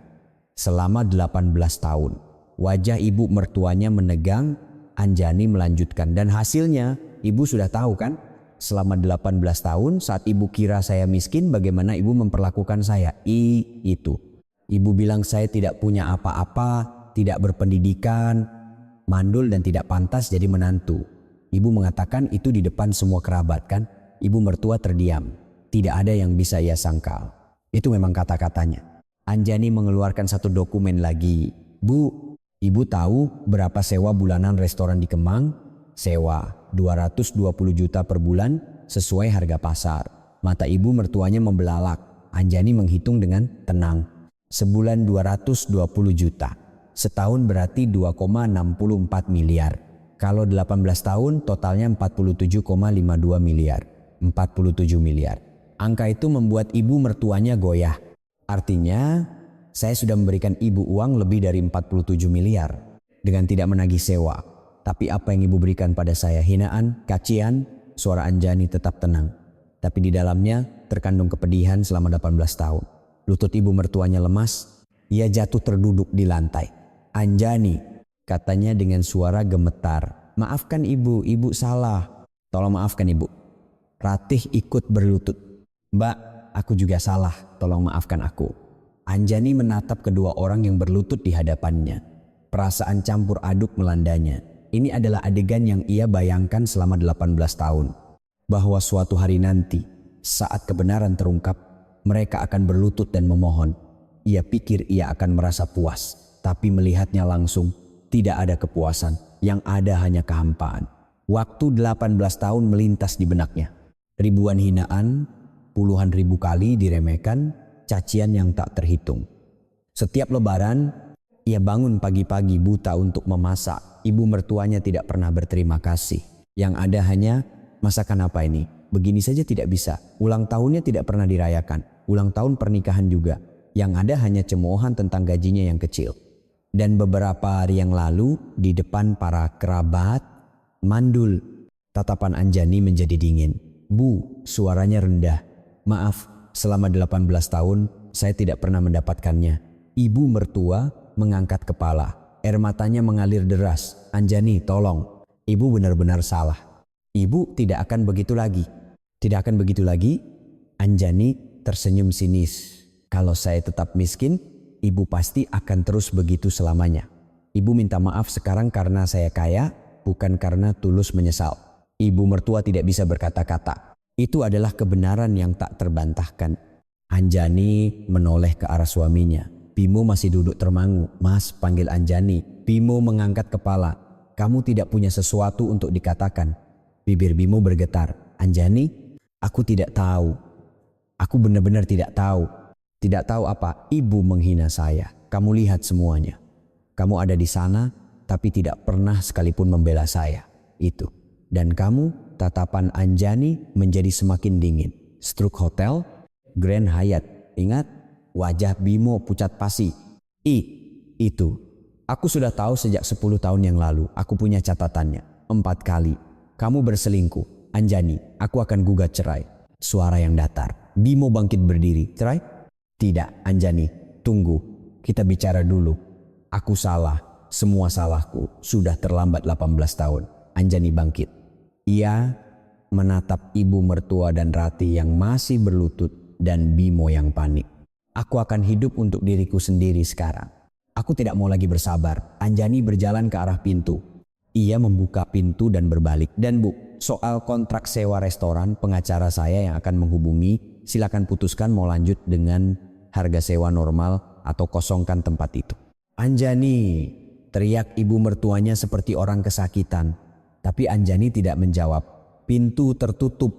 selama 18 tahun. Wajah ibu mertuanya menegang. Anjani melanjutkan, dan hasilnya ibu sudah tahu kan? Selama 18 tahun saat ibu kira saya miskin, bagaimana ibu memperlakukan saya? Itu. Ibu bilang saya tidak punya apa-apa, tidak berpendidikan, mandul dan tidak pantas jadi menantu. Ibu mengatakan itu di depan semua kerabat kan? Ibu mertua terdiam. Tidak ada yang bisa ia sangkal. Itu memang kata-katanya. Anjani mengeluarkan satu dokumen lagi. Bu, ibu tahu berapa sewa bulanan restoran di Kemang? Sewa 220 juta per bulan sesuai harga pasar. Mata ibu mertuanya membelalak. Anjani menghitung dengan tenang. Sebulan 220 juta. Setahun berarti 2,64 miliar. Kalau 18 tahun totalnya 47,52 miliar. 47 miliar. Angka itu membuat ibu mertuanya goyah. Artinya saya sudah memberikan ibu uang lebih dari 47 miliar dengan tidak menagih sewa. Tapi apa yang ibu berikan pada saya? Hinaan, cacian? Suara Anjani tetap tenang. Tapi di dalamnya terkandung kepedihan selama 18 tahun. Lutut ibu mertuanya lemas. Ia jatuh terduduk di lantai. Anjani, katanya dengan suara gemetar. Maafkan ibu salah. Tolong maafkan ibu. Ratih ikut berlutut. Mbak, aku juga salah. Tolong maafkan aku. Anjani menatap kedua orang yang berlutut di hadapannya. Perasaan campur aduk melandanya. Ini adalah adegan yang ia bayangkan selama 18 tahun. Bahwa suatu hari nanti, saat kebenaran terungkap, mereka akan berlutut dan memohon. Ia pikir ia akan merasa puas, tapi melihatnya langsung, tidak ada kepuasan, yang ada hanya kehampaan. Waktu 18 tahun melintas di benaknya. Ribuan hinaan, puluhan ribu kali diremehkan, cacian yang tak terhitung. Setiap lebaran, ia bangun pagi-pagi buta untuk memasak. Ibu mertuanya tidak pernah berterima kasih. Yang ada hanya, masakan apa ini? Begini saja tidak bisa. Ulang tahunnya tidak pernah dirayakan. Ulang tahun pernikahan juga. Yang ada hanya cemoohan tentang gajinya yang kecil. Dan beberapa hari yang lalu, di depan para kerabat, mandul. Tatapan Anjani menjadi dingin. Bu, suaranya rendah. Maaf, selama 18 tahun saya tidak pernah mendapatkannya. Ibu mertua mengangkat kepala. Air matanya mengalir deras. Anjani, tolong. Ibu benar-benar salah. Ibu tidak akan begitu lagi. Tidak akan begitu lagi? Anjani tersenyum sinis. Kalau saya tetap miskin, ibu pasti akan terus begitu selamanya. Ibu minta maaf sekarang karena saya kaya, bukan karena tulus menyesal. Ibu mertua tidak bisa berkata-kata. Itu adalah kebenaran yang tak terbantahkan. Anjani menoleh ke arah suaminya. Bimo masih duduk termangu. Mas, panggil Anjani. Bimo mengangkat kepala. Kamu tidak punya sesuatu untuk dikatakan. Bibir Bimo bergetar. Anjani, aku tidak tahu. Aku benar-benar tidak tahu. Tidak tahu apa ibu menghina saya. Kamu lihat semuanya. Kamu ada di sana tapi tidak pernah sekalipun membela saya. Itu. Dan kamu, tatapan Anjani menjadi semakin dingin. Struk Hotel, Grand Hyatt. Ingat? Wajah Bimo pucat pasi. Itu. Aku sudah tahu sejak 10 tahun yang lalu. Aku punya catatannya. 4 kali. Kamu berselingkuh. Anjani, aku akan gugat cerai. Suara yang datar. Bimo bangkit berdiri. Cerai? Tidak, Anjani. Tunggu. Kita bicara dulu. Aku salah. Semua salahku. Sudah terlambat 18 tahun. Anjani bangkit. Ia menatap ibu mertua dan Rati yang masih berlutut dan Bimo yang panik. Aku akan hidup untuk diriku sendiri sekarang. Aku tidak mau lagi bersabar. Anjani berjalan ke arah pintu. Ia membuka pintu dan berbalik. Dan Bu, soal kontrak sewa restoran, pengacara saya yang akan menghubungi. Silakan putuskan mau lanjut dengan harga sewa normal atau kosongkan tempat itu. Anjani, teriak ibu mertuanya seperti orang kesakitan. Tapi Anjani tidak menjawab. Pintu tertutup.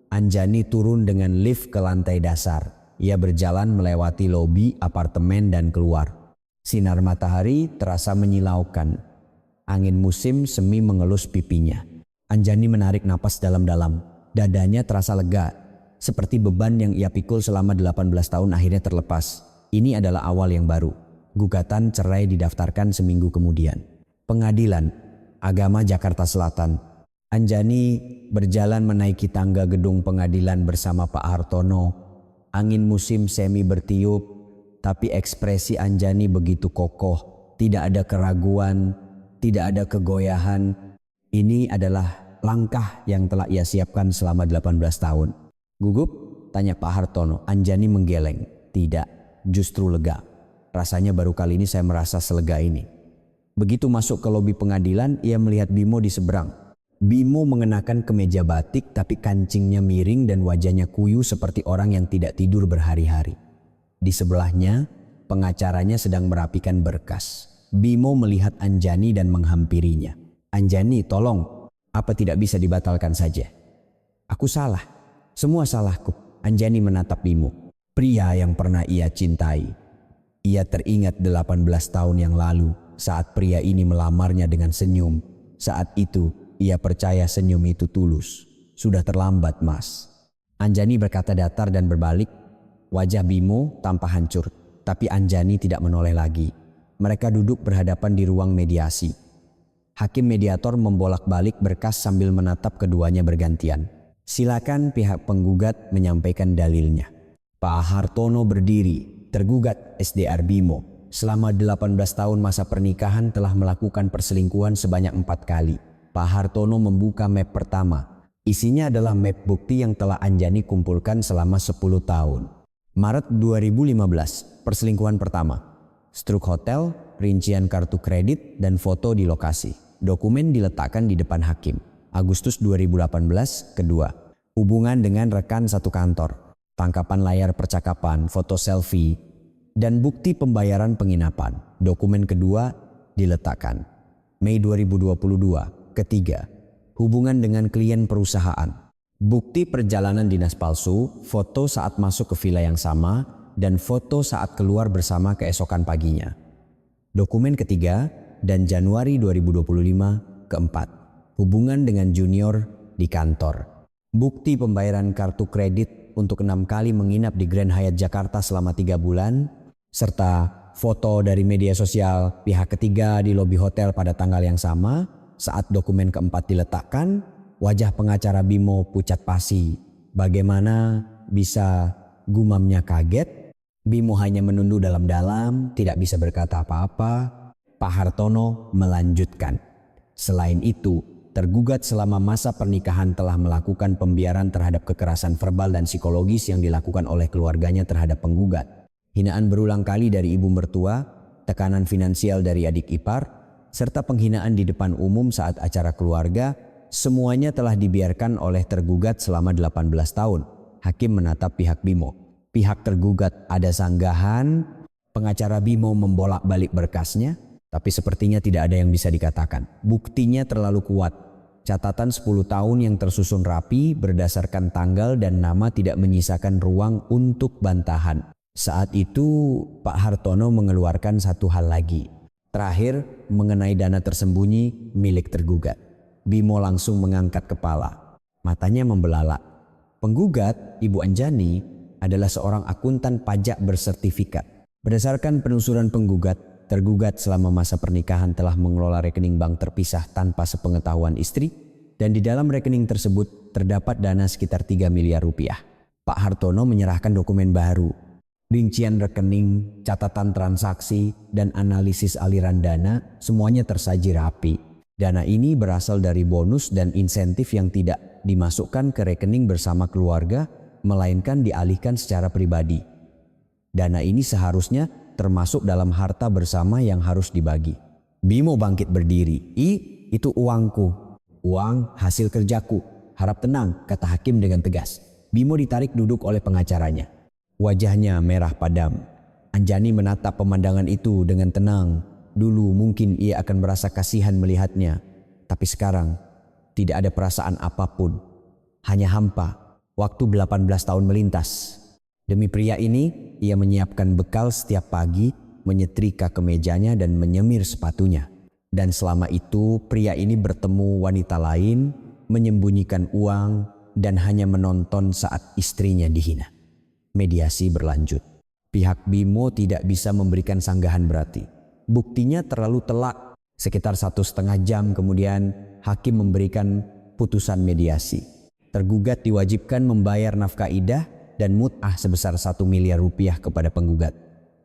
Anjani turun dengan lift ke lantai dasar. Ia berjalan melewati lobi apartemen dan keluar. Sinar matahari terasa menyilaukan. Angin musim semi mengelus pipinya. Anjani menarik napas dalam-dalam. Dadanya terasa lega. Seperti beban yang ia pikul selama 18 tahun akhirnya terlepas. Ini adalah awal yang baru. Gugatan cerai didaftarkan seminggu kemudian. Pengadilan Agama Jakarta Selatan. Anjani berjalan menaiki tangga gedung pengadilan bersama Pak Hartono. Angin musim semi bertiup, tapi ekspresi Anjani begitu kokoh. Tidak ada keraguan, tidak ada kegoyahan. Ini adalah langkah yang telah ia siapkan selama 18 tahun. Gugup? Tanya Pak Hartono. Anjani menggeleng. Tidak, justru lega. Rasanya baru kali ini saya merasa selega ini. Begitu masuk ke lobi pengadilan, ia melihat Bimo di seberang. Bimo mengenakan kemeja batik tapi kancingnya miring dan wajahnya kuyu seperti orang yang tidak tidur berhari-hari. Di sebelahnya, pengacaranya sedang merapikan berkas. Bimo melihat Anjani dan menghampirinya. Anjani, tolong, apa tidak bisa dibatalkan saja? Aku salah, semua salahku. Anjani menatap Bimo, pria yang pernah ia cintai. Ia teringat 18 tahun yang lalu. Saat pria ini melamarnya dengan senyum, saat itu ia percaya senyum itu tulus. Sudah terlambat, Mas. Anjani berkata datar dan berbalik. Wajah Bimo tampak hancur, tapi Anjani tidak menoleh lagi. Mereka duduk berhadapan di ruang mediasi. Hakim mediator membolak-balik berkas sambil menatap keduanya bergantian. Silakan pihak penggugat menyampaikan dalilnya. Pak Hartono berdiri, tergugat SDR Bimo. Selama 18 tahun masa pernikahan telah melakukan perselingkuhan sebanyak 4 kali. Pak Hartono membuka map pertama. Isinya adalah map bukti yang telah Anjani kumpulkan selama 10 tahun. Maret 2015, perselingkuhan pertama. Struk Hotel, rincian kartu kredit, dan foto di lokasi. Dokumen diletakkan di depan hakim. Agustus 2018, kedua. Hubungan dengan rekan satu kantor. Tangkapan layar percakapan, foto selfie, dan bukti pembayaran penginapan. Dokumen kedua diletakkan. Mei 2022, ketiga. Hubungan dengan klien perusahaan. Bukti perjalanan dinas palsu, foto saat masuk ke villa yang sama, dan foto saat keluar bersama keesokan paginya. Dokumen ketiga dan Januari 2025, keempat. Hubungan dengan junior di kantor. Bukti pembayaran kartu kredit untuk 6 kali menginap di Grand Hyatt Jakarta selama 3 bulan, serta foto dari media sosial pihak ketiga di lobi hotel pada tanggal yang sama. Saat dokumen keempat diletakkan, wajah pengacara Bimo pucat pasi. Bagaimana bisa, gumamnya kaget. Bimo hanya menunduk dalam-dalam, tidak bisa berkata apa-apa. Pak Hartono melanjutkan. Selain itu, tergugat selama masa pernikahan telah melakukan pembiaran terhadap kekerasan verbal dan psikologis yang dilakukan oleh keluarganya terhadap penggugat. Hinaan berulang kali dari ibu mertua, tekanan finansial dari adik ipar, serta penghinaan di depan umum saat acara keluarga, semuanya telah dibiarkan oleh tergugat selama 18 tahun. Hakim menatap pihak Bimo. Pihak tergugat ada sanggahan, pengacara Bimo membolak-balik berkasnya, tapi sepertinya tidak ada yang bisa dikatakan. Buktinya terlalu kuat. Catatan 10 tahun yang tersusun rapi berdasarkan tanggal dan nama tidak menyisakan ruang untuk bantahan. Saat itu Pak Hartono mengeluarkan satu hal lagi. Terakhir, mengenai dana tersembunyi milik tergugat. Bimo langsung mengangkat kepala. Matanya membelalak. Penggugat, Ibu Anjani, adalah seorang akuntan pajak bersertifikat. Berdasarkan penelusuran penggugat, tergugat selama masa pernikahan telah mengelola rekening bank terpisah tanpa sepengetahuan istri, dan di dalam rekening tersebut terdapat dana sekitar 3 miliar rupiah. Pak Hartono menyerahkan dokumen baru, rincian rekening, catatan transaksi, dan analisis aliran dana, semuanya tersaji rapi. Dana ini berasal dari bonus dan insentif yang tidak dimasukkan ke rekening bersama keluarga, melainkan dialihkan secara pribadi. Dana ini seharusnya termasuk dalam harta bersama yang harus dibagi. Bimo bangkit berdiri. Itu uangku. Uang hasil kerjaku. Harap tenang, kata hakim dengan tegas. Bimo ditarik duduk oleh pengacaranya. Wajahnya merah padam. Anjani menatap pemandangan itu dengan tenang. Dulu mungkin ia akan merasa kasihan melihatnya. Tapi sekarang tidak ada perasaan apapun. Hanya hampa. Waktu 18 tahun melintas. Demi pria ini, ia menyiapkan bekal setiap pagi, menyetrika kemejanya dan menyemir sepatunya. Dan selama itu, pria ini bertemu wanita lain, menyembunyikan uang, dan hanya menonton saat istrinya dihina. Mediasi berlanjut. Pihak Bimo tidak bisa memberikan sanggahan berarti. Buktinya terlalu telak. Sekitar 1,5 jam kemudian, hakim memberikan putusan mediasi. Tergugat diwajibkan membayar nafkah idah dan mut'ah sebesar 1 miliar rupiah kepada penggugat.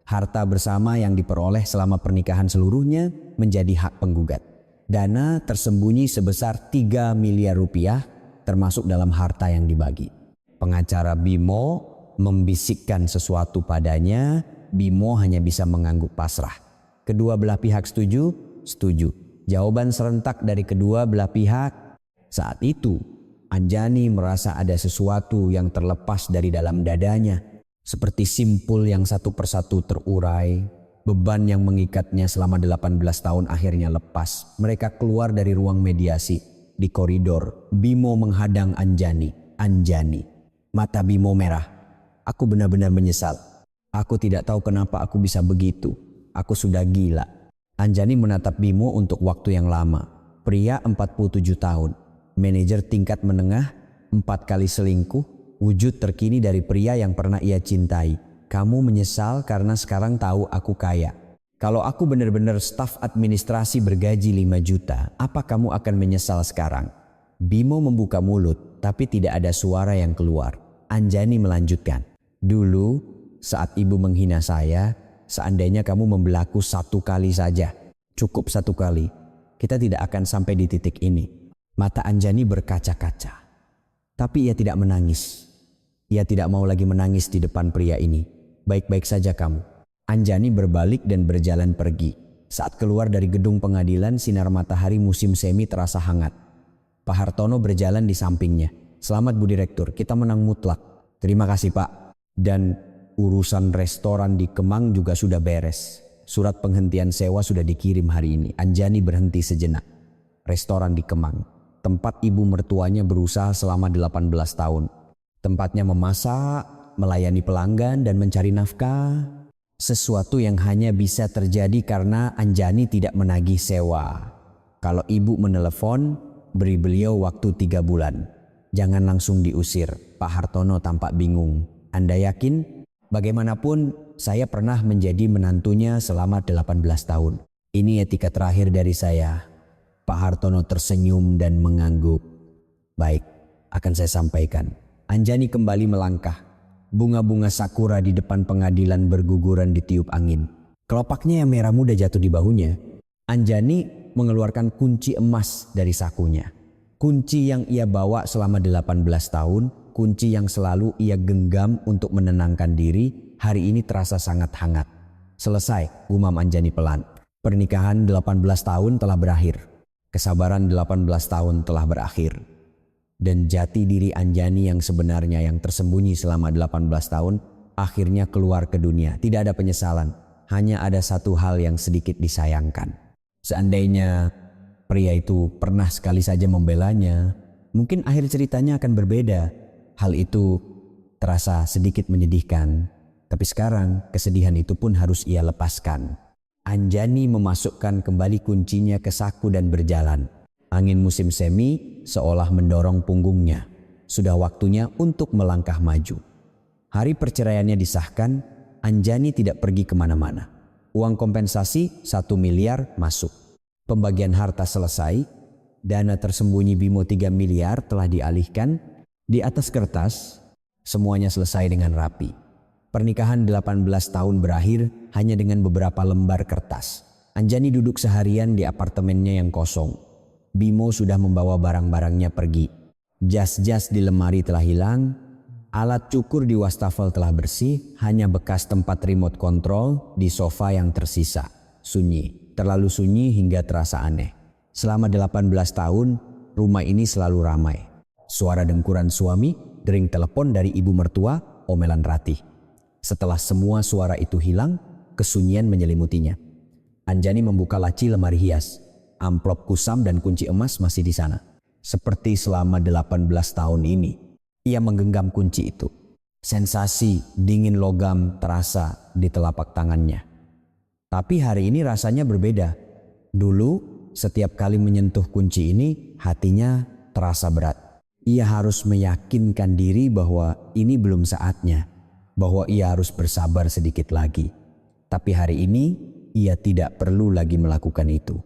Harta bersama yang diperoleh selama pernikahan seluruhnya menjadi hak penggugat. Dana tersembunyi sebesar 3 miliar rupiah termasuk dalam harta yang dibagi. Pengacara Bimo membisikkan sesuatu padanya, Bimo hanya bisa mengangguk pasrah. Kedua belah pihak setuju? Setuju. Jawaban serentak dari kedua belah pihak. Saat itu, Anjani merasa ada sesuatu yang terlepas dari dalam dadanya. Seperti simpul yang satu persatu terurai. Beban yang mengikatnya selama 18 tahun akhirnya lepas. Mereka keluar dari ruang mediasi. Di koridor, Bimo menghadang Anjani. Anjani. Mata Bimo merah. Aku benar-benar menyesal. Aku tidak tahu kenapa aku bisa begitu. Aku sudah gila. Anjani menatap Bimo untuk waktu yang lama. Pria 47 tahun. Manajer tingkat menengah, 4 kali selingkuh, wujud terkini dari pria yang pernah ia cintai. Kamu menyesal karena sekarang tahu aku kaya. Kalau aku benar-benar staf administrasi bergaji 5 juta, apa kamu akan menyesal sekarang? Bimo membuka mulut, tapi tidak ada suara yang keluar. Anjani melanjutkan. Dulu, saat ibu menghina saya, seandainya kamu membelaku 1 kali saja, cukup 1 kali, kita tidak akan sampai di titik ini. Mata Anjani berkaca-kaca. Tapi ia tidak menangis. Ia tidak mau lagi menangis di depan pria ini. Baik-baik saja kamu. Anjani berbalik dan berjalan pergi. Saat keluar dari gedung pengadilan, sinar matahari musim semi terasa hangat. Pak Hartono berjalan di sampingnya. Selamat Bu Direktur, kita menang mutlak. Terima kasih Pak. Dan urusan restoran di Kemang juga sudah beres. Surat penghentian sewa sudah dikirim hari ini. Anjani berhenti sejenak. Restoran di Kemang. Tempat ibu mertuanya berusaha selama 18 tahun. Tempatnya memasak, melayani pelanggan, dan mencari nafkah. Sesuatu yang hanya bisa terjadi karena Anjani tidak menagih sewa. Kalau ibu menelepon, beri beliau waktu 3 bulan. Jangan langsung diusir. Pak Hartono tampak bingung. Anda yakin? Bagaimanapun, saya pernah menjadi menantunya selama 18 tahun. Ini etika terakhir dari saya. Pak Hartono tersenyum dan mengangguk. Baik, akan saya sampaikan. Anjani kembali melangkah. Bunga-bunga sakura di depan pengadilan berguguran ditiup angin. Kelopaknya yang merah muda jatuh di bahunya. Anjani mengeluarkan kunci emas dari sakunya. Kunci yang ia bawa selama 18 tahun, kunci yang selalu ia genggam untuk menenangkan diri, hari ini terasa sangat hangat. Selesai, gumam Anjani pelan. Pernikahan 18 tahun telah berakhir. Kesabaran 18 tahun telah berakhir. Dan jati diri Anjani yang sebenarnya yang tersembunyi selama 18 tahun akhirnya keluar ke dunia. Tidak ada penyesalan, hanya ada satu hal yang sedikit disayangkan. Seandainya Pria itu pernah sekali saja membelanya. Mungkin akhir ceritanya akan berbeda. Hal itu terasa sedikit menyedihkan. Tapi sekarang kesedihan itu pun harus ia lepaskan. Anjani memasukkan kembali kuncinya ke saku dan berjalan. Angin musim semi seolah mendorong punggungnya. Sudah waktunya untuk melangkah maju. Hari perceraiannya disahkan, Anjani tidak pergi kemana-mana. Uang kompensasi 1 miliar masuk. Pembagian harta selesai. Dana tersembunyi Bimo 3 miliar telah dialihkan. Di atas kertas, semuanya selesai dengan rapi. Pernikahan 18 tahun berakhir hanya dengan beberapa lembar kertas. Anjani duduk seharian di apartemennya yang kosong. Bimo sudah membawa barang-barangnya pergi. Jas-jas di lemari telah hilang. Alat cukur di wastafel telah bersih. Hanya bekas tempat remote control di sofa yang tersisa. Sunyi, terlalu sunyi hingga terasa aneh. Selama 18 tahun, rumah ini selalu ramai. Suara dengkuran suami, dering telepon dari ibu mertua, omelan Ratih. Setelah semua suara itu hilang, kesunyian menyelimutinya. Anjani membuka laci lemari hias. Amplop kusam dan kunci emas masih di sana. Seperti selama 18 tahun ini, ia menggenggam kunci itu. Sensasi dingin logam terasa di telapak tangannya. Tapi hari ini rasanya berbeda. Dulu, setiap kali menyentuh kunci ini, hatinya terasa berat. Ia harus meyakinkan diri bahwa ini belum saatnya. Bahwa ia harus bersabar sedikit lagi. Tapi hari ini ia tidak perlu lagi melakukan itu.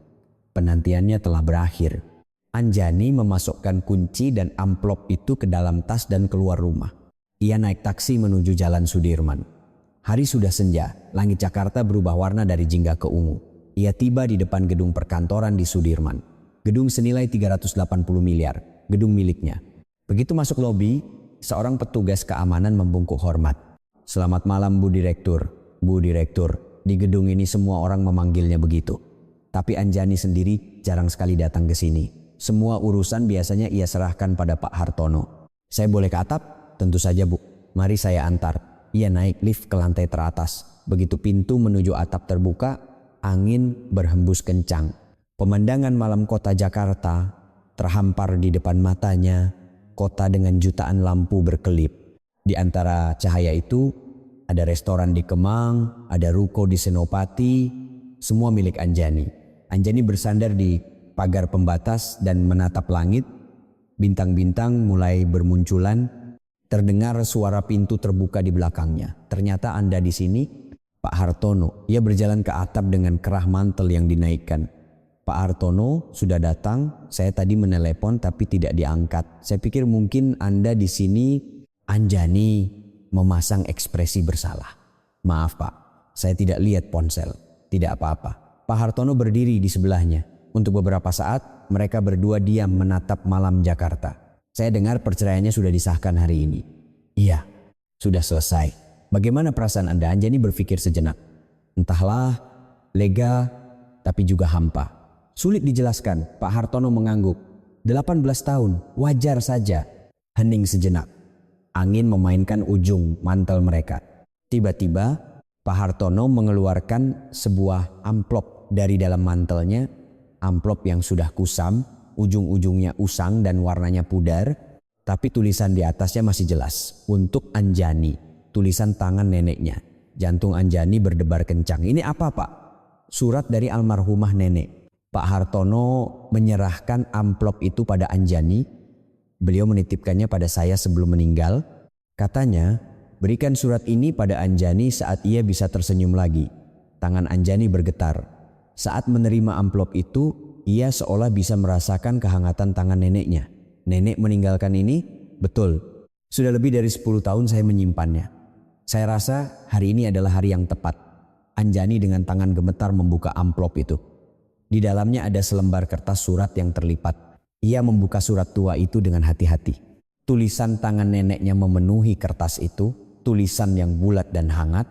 Penantiannya telah berakhir. Anjani memasukkan kunci dan amplop itu ke dalam tas dan keluar rumah. Ia naik taksi menuju Jalan Sudirman. Hari sudah senja, langit Jakarta berubah warna dari jingga ke ungu. Ia tiba di depan gedung perkantoran di Sudirman. Gedung senilai 380 miliar, gedung miliknya. Begitu masuk lobi, seorang petugas keamanan membungkuk hormat. Selamat malam Bu Direktur. Bu Direktur, di gedung ini semua orang memanggilnya begitu. Tapi Anjani sendiri jarang sekali datang ke sini. Semua urusan biasanya ia serahkan pada Pak Hartono. Saya boleh ke atap? Tentu saja Bu. Mari saya antar. Ia naik lift ke lantai teratas. Begitu pintu menuju atap terbuka, angin berhembus kencang. Pemandangan malam kota Jakarta terhampar di depan matanya. Kota dengan jutaan lampu berkelip. Di antara cahaya itu, ada restoran di Kemang, ada ruko di Senopati, semua milik Anjani. Anjani bersandar di pagar pembatas dan menatap langit. Bintang-bintang mulai bermunculan. Terdengar suara pintu terbuka di belakangnya. Ternyata Anda di sini, Pak Hartono. Ia berjalan ke atap dengan kerah mantel yang dinaikkan. Pak Hartono sudah datang, saya tadi menelepon tapi tidak diangkat. Saya pikir mungkin Anda di sini. Anjani memasang ekspresi bersalah. Maaf Pak, saya tidak lihat ponsel. Tidak apa-apa. Pak Hartono berdiri di sebelahnya. Untuk beberapa saat mereka berdua diam menatap malam Jakarta. Saya dengar perceraiannya sudah disahkan hari ini. Iya, sudah selesai. Bagaimana perasaan Anda? Anjani berpikir sejenak. Entahlah, lega tapi juga hampa. Sulit dijelaskan. Pak Hartono mengangguk. 18 tahun, wajar saja. Hening sejenak. Angin memainkan ujung mantel mereka. Tiba-tiba Pak Hartono mengeluarkan sebuah amplop dari dalam mantelnya. Amplop yang sudah kusam, ujung-ujungnya usang dan warnanya pudar. Tapi tulisan di atasnya masih jelas. Untuk Anjani, tulisan tangan neneknya. Jantung Anjani berdebar kencang. Ini apa Pak? Surat dari almarhumah nenek. Pak Hartono menyerahkan amplop itu pada Anjani. Beliau menitipkannya pada saya sebelum meninggal. Katanya, berikan surat ini pada Anjani saat ia bisa tersenyum lagi. Tangan Anjani bergetar. Saat menerima amplop itu, ia seolah bisa merasakan kehangatan tangan neneknya. Nenek meninggalkan ini? Betul. Sudah lebih dari 10 tahun saya menyimpannya. Saya rasa hari ini adalah hari yang tepat. Anjani dengan tangan gemetar membuka amplop itu. Di dalamnya ada selembar kertas surat yang terlipat. Ia membuka surat tua itu dengan hati-hati. Tulisan tangan neneknya memenuhi kertas itu, tulisan yang bulat dan hangat.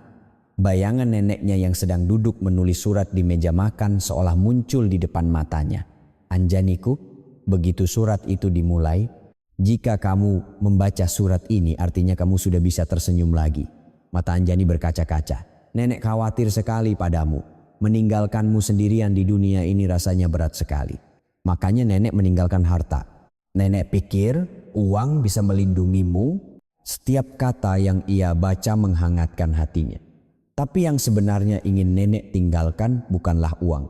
Bayangan neneknya yang sedang duduk menulis surat di meja makan seolah muncul di depan matanya. Anjaniku, begitu surat itu dimulai, jika kamu membaca surat ini artinya kamu sudah bisa tersenyum lagi. Mata Anjani berkaca-kaca. Nenek khawatir sekali padamu. Meninggalkanmu sendirian di dunia ini rasanya berat sekali. Makanya nenek meninggalkan harta. Nenek pikir uang bisa melindungimu. Setiap kata yang ia baca menghangatkan hatinya. Tapi yang sebenarnya ingin nenek tinggalkan bukanlah uang.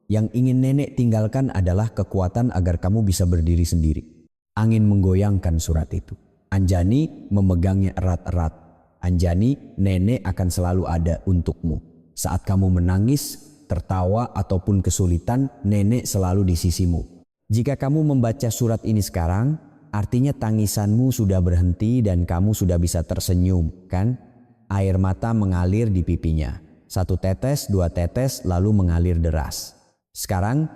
Yang ingin nenek tinggalkan adalah kekuatan agar kamu bisa berdiri sendiri. Angin menggoyangkan surat itu. Anjani memegangnya erat-erat. Anjani, nenek akan selalu ada untukmu. Saat kamu menangis, tertawa ataupun kesulitan, nenek selalu di sisimu. Jika kamu membaca surat ini sekarang, artinya tangisanmu sudah berhenti dan kamu sudah bisa tersenyum, kan? Air mata mengalir di pipinya. 1 tetes, 2 tetes, lalu mengalir deras. Sekarang,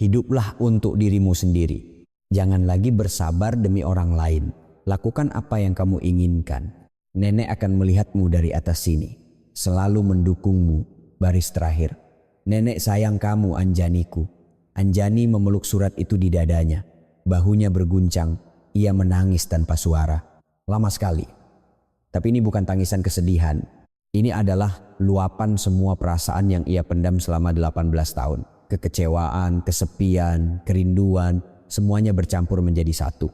hiduplah untuk dirimu sendiri. Jangan lagi bersabar demi orang lain. Lakukan apa yang kamu inginkan. Nenek akan melihatmu dari atas sini. Selalu mendukungmu, baris terakhir. Nenek sayang kamu, Anjaniku. Anjani memeluk surat itu di dadanya. Bahunya berguncang. Ia menangis tanpa suara. Lama sekali. Tapi ini bukan tangisan kesedihan. Ini adalah luapan semua perasaan yang ia pendam selama 18 tahun. Kekecewaan, kesepian, kerinduan, semuanya bercampur menjadi satu.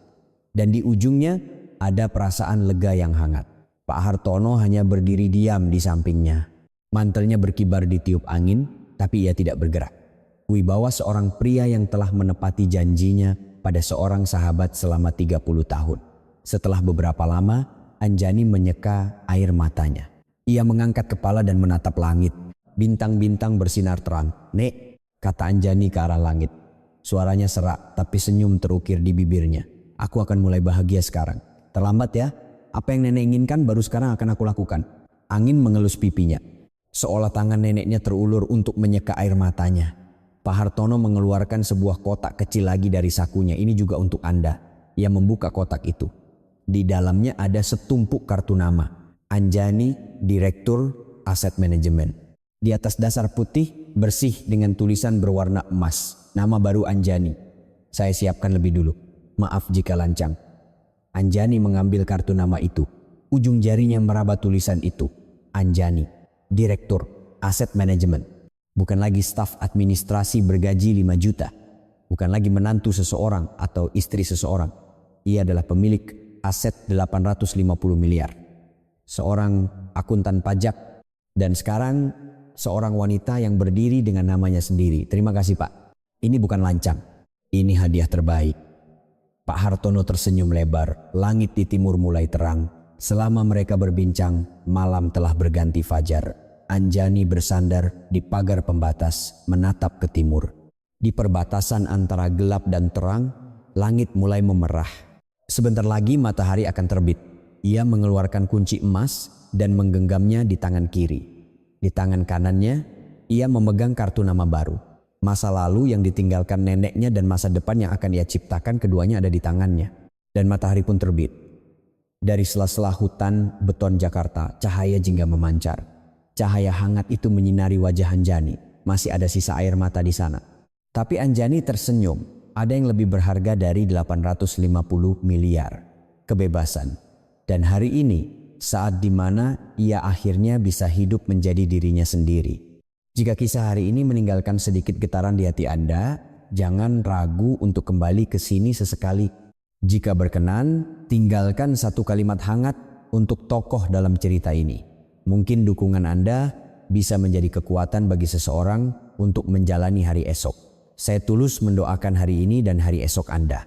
Dan di ujungnya ada perasaan lega yang hangat. Pak Hartono hanya berdiri diam di sampingnya. Mantelnya berkibar ditiup angin, tapi ia tidak bergerak. Wibawa seorang pria yang telah menepati janjinya pada seorang sahabat selama 30 tahun. Setelah beberapa lama, Anjani menyeka air matanya. Ia mengangkat kepala dan menatap langit. Bintang-bintang bersinar terang. "Nek," kata Anjani ke arah langit. Suaranya serak, tapi senyum terukir di bibirnya. "Aku akan mulai bahagia sekarang. Terlambat ya. Apa yang nenek inginkan baru sekarang akan aku lakukan." Angin mengelus pipinya. Seolah tangan neneknya terulur untuk menyeka air matanya. Pak Hartono mengeluarkan sebuah kotak kecil lagi dari sakunya. "Ini juga untuk Anda." Ia membuka kotak itu. Di dalamnya ada setumpuk kartu nama. Anjani, Direktur Aset Manajemen. Di atas dasar putih, bersih dengan tulisan berwarna emas. Nama baru Anjani. "Saya siapkan lebih dulu. Maaf jika lancang." Anjani mengambil kartu nama itu. Ujung jarinya meraba tulisan itu. Anjani, Direktur Aset Manajemen. Bukan lagi staf administrasi bergaji 5 juta. Bukan lagi menantu seseorang atau istri seseorang. Ia adalah pemilik aset 850 miliar. Seorang akuntan pajak. Dan sekarang seorang wanita yang berdiri dengan namanya sendiri. "Terima kasih Pak. Ini bukan lancang. Ini hadiah terbaik." Pak Hartono tersenyum lebar. Langit di timur mulai terang. Selama mereka berbincang, malam telah berganti fajar. Anjani bersandar di pagar pembatas, menatap ke timur. Di perbatasan antara gelap dan terang, langit mulai memerah. Sebentar lagi matahari akan terbit. Ia mengeluarkan kunci emas dan menggenggamnya di tangan kiri. Di tangan kanannya, ia memegang kartu nama baru. Masa lalu yang ditinggalkan neneknya dan masa depan yang akan ia ciptakan, keduanya ada di tangannya. Dan matahari pun terbit. Dari sela-sela hutan beton Jakarta, cahaya jingga memancar. Cahaya hangat itu menyinari wajah Anjani. Masih ada sisa air mata di sana. Tapi Anjani tersenyum. Ada yang lebih berharga dari 850 miliar. Kebebasan. Dan hari ini, saat dimana ia akhirnya bisa hidup menjadi dirinya sendiri. Jika kisah hari ini meninggalkan sedikit getaran di hati Anda, jangan ragu untuk kembali ke sini sesekali. Jika berkenan, tinggalkan satu kalimat hangat untuk tokoh dalam cerita ini. Mungkin dukungan Anda bisa menjadi kekuatan bagi seseorang untuk menjalani hari esok. Saya tulus mendoakan hari ini dan hari esok Anda.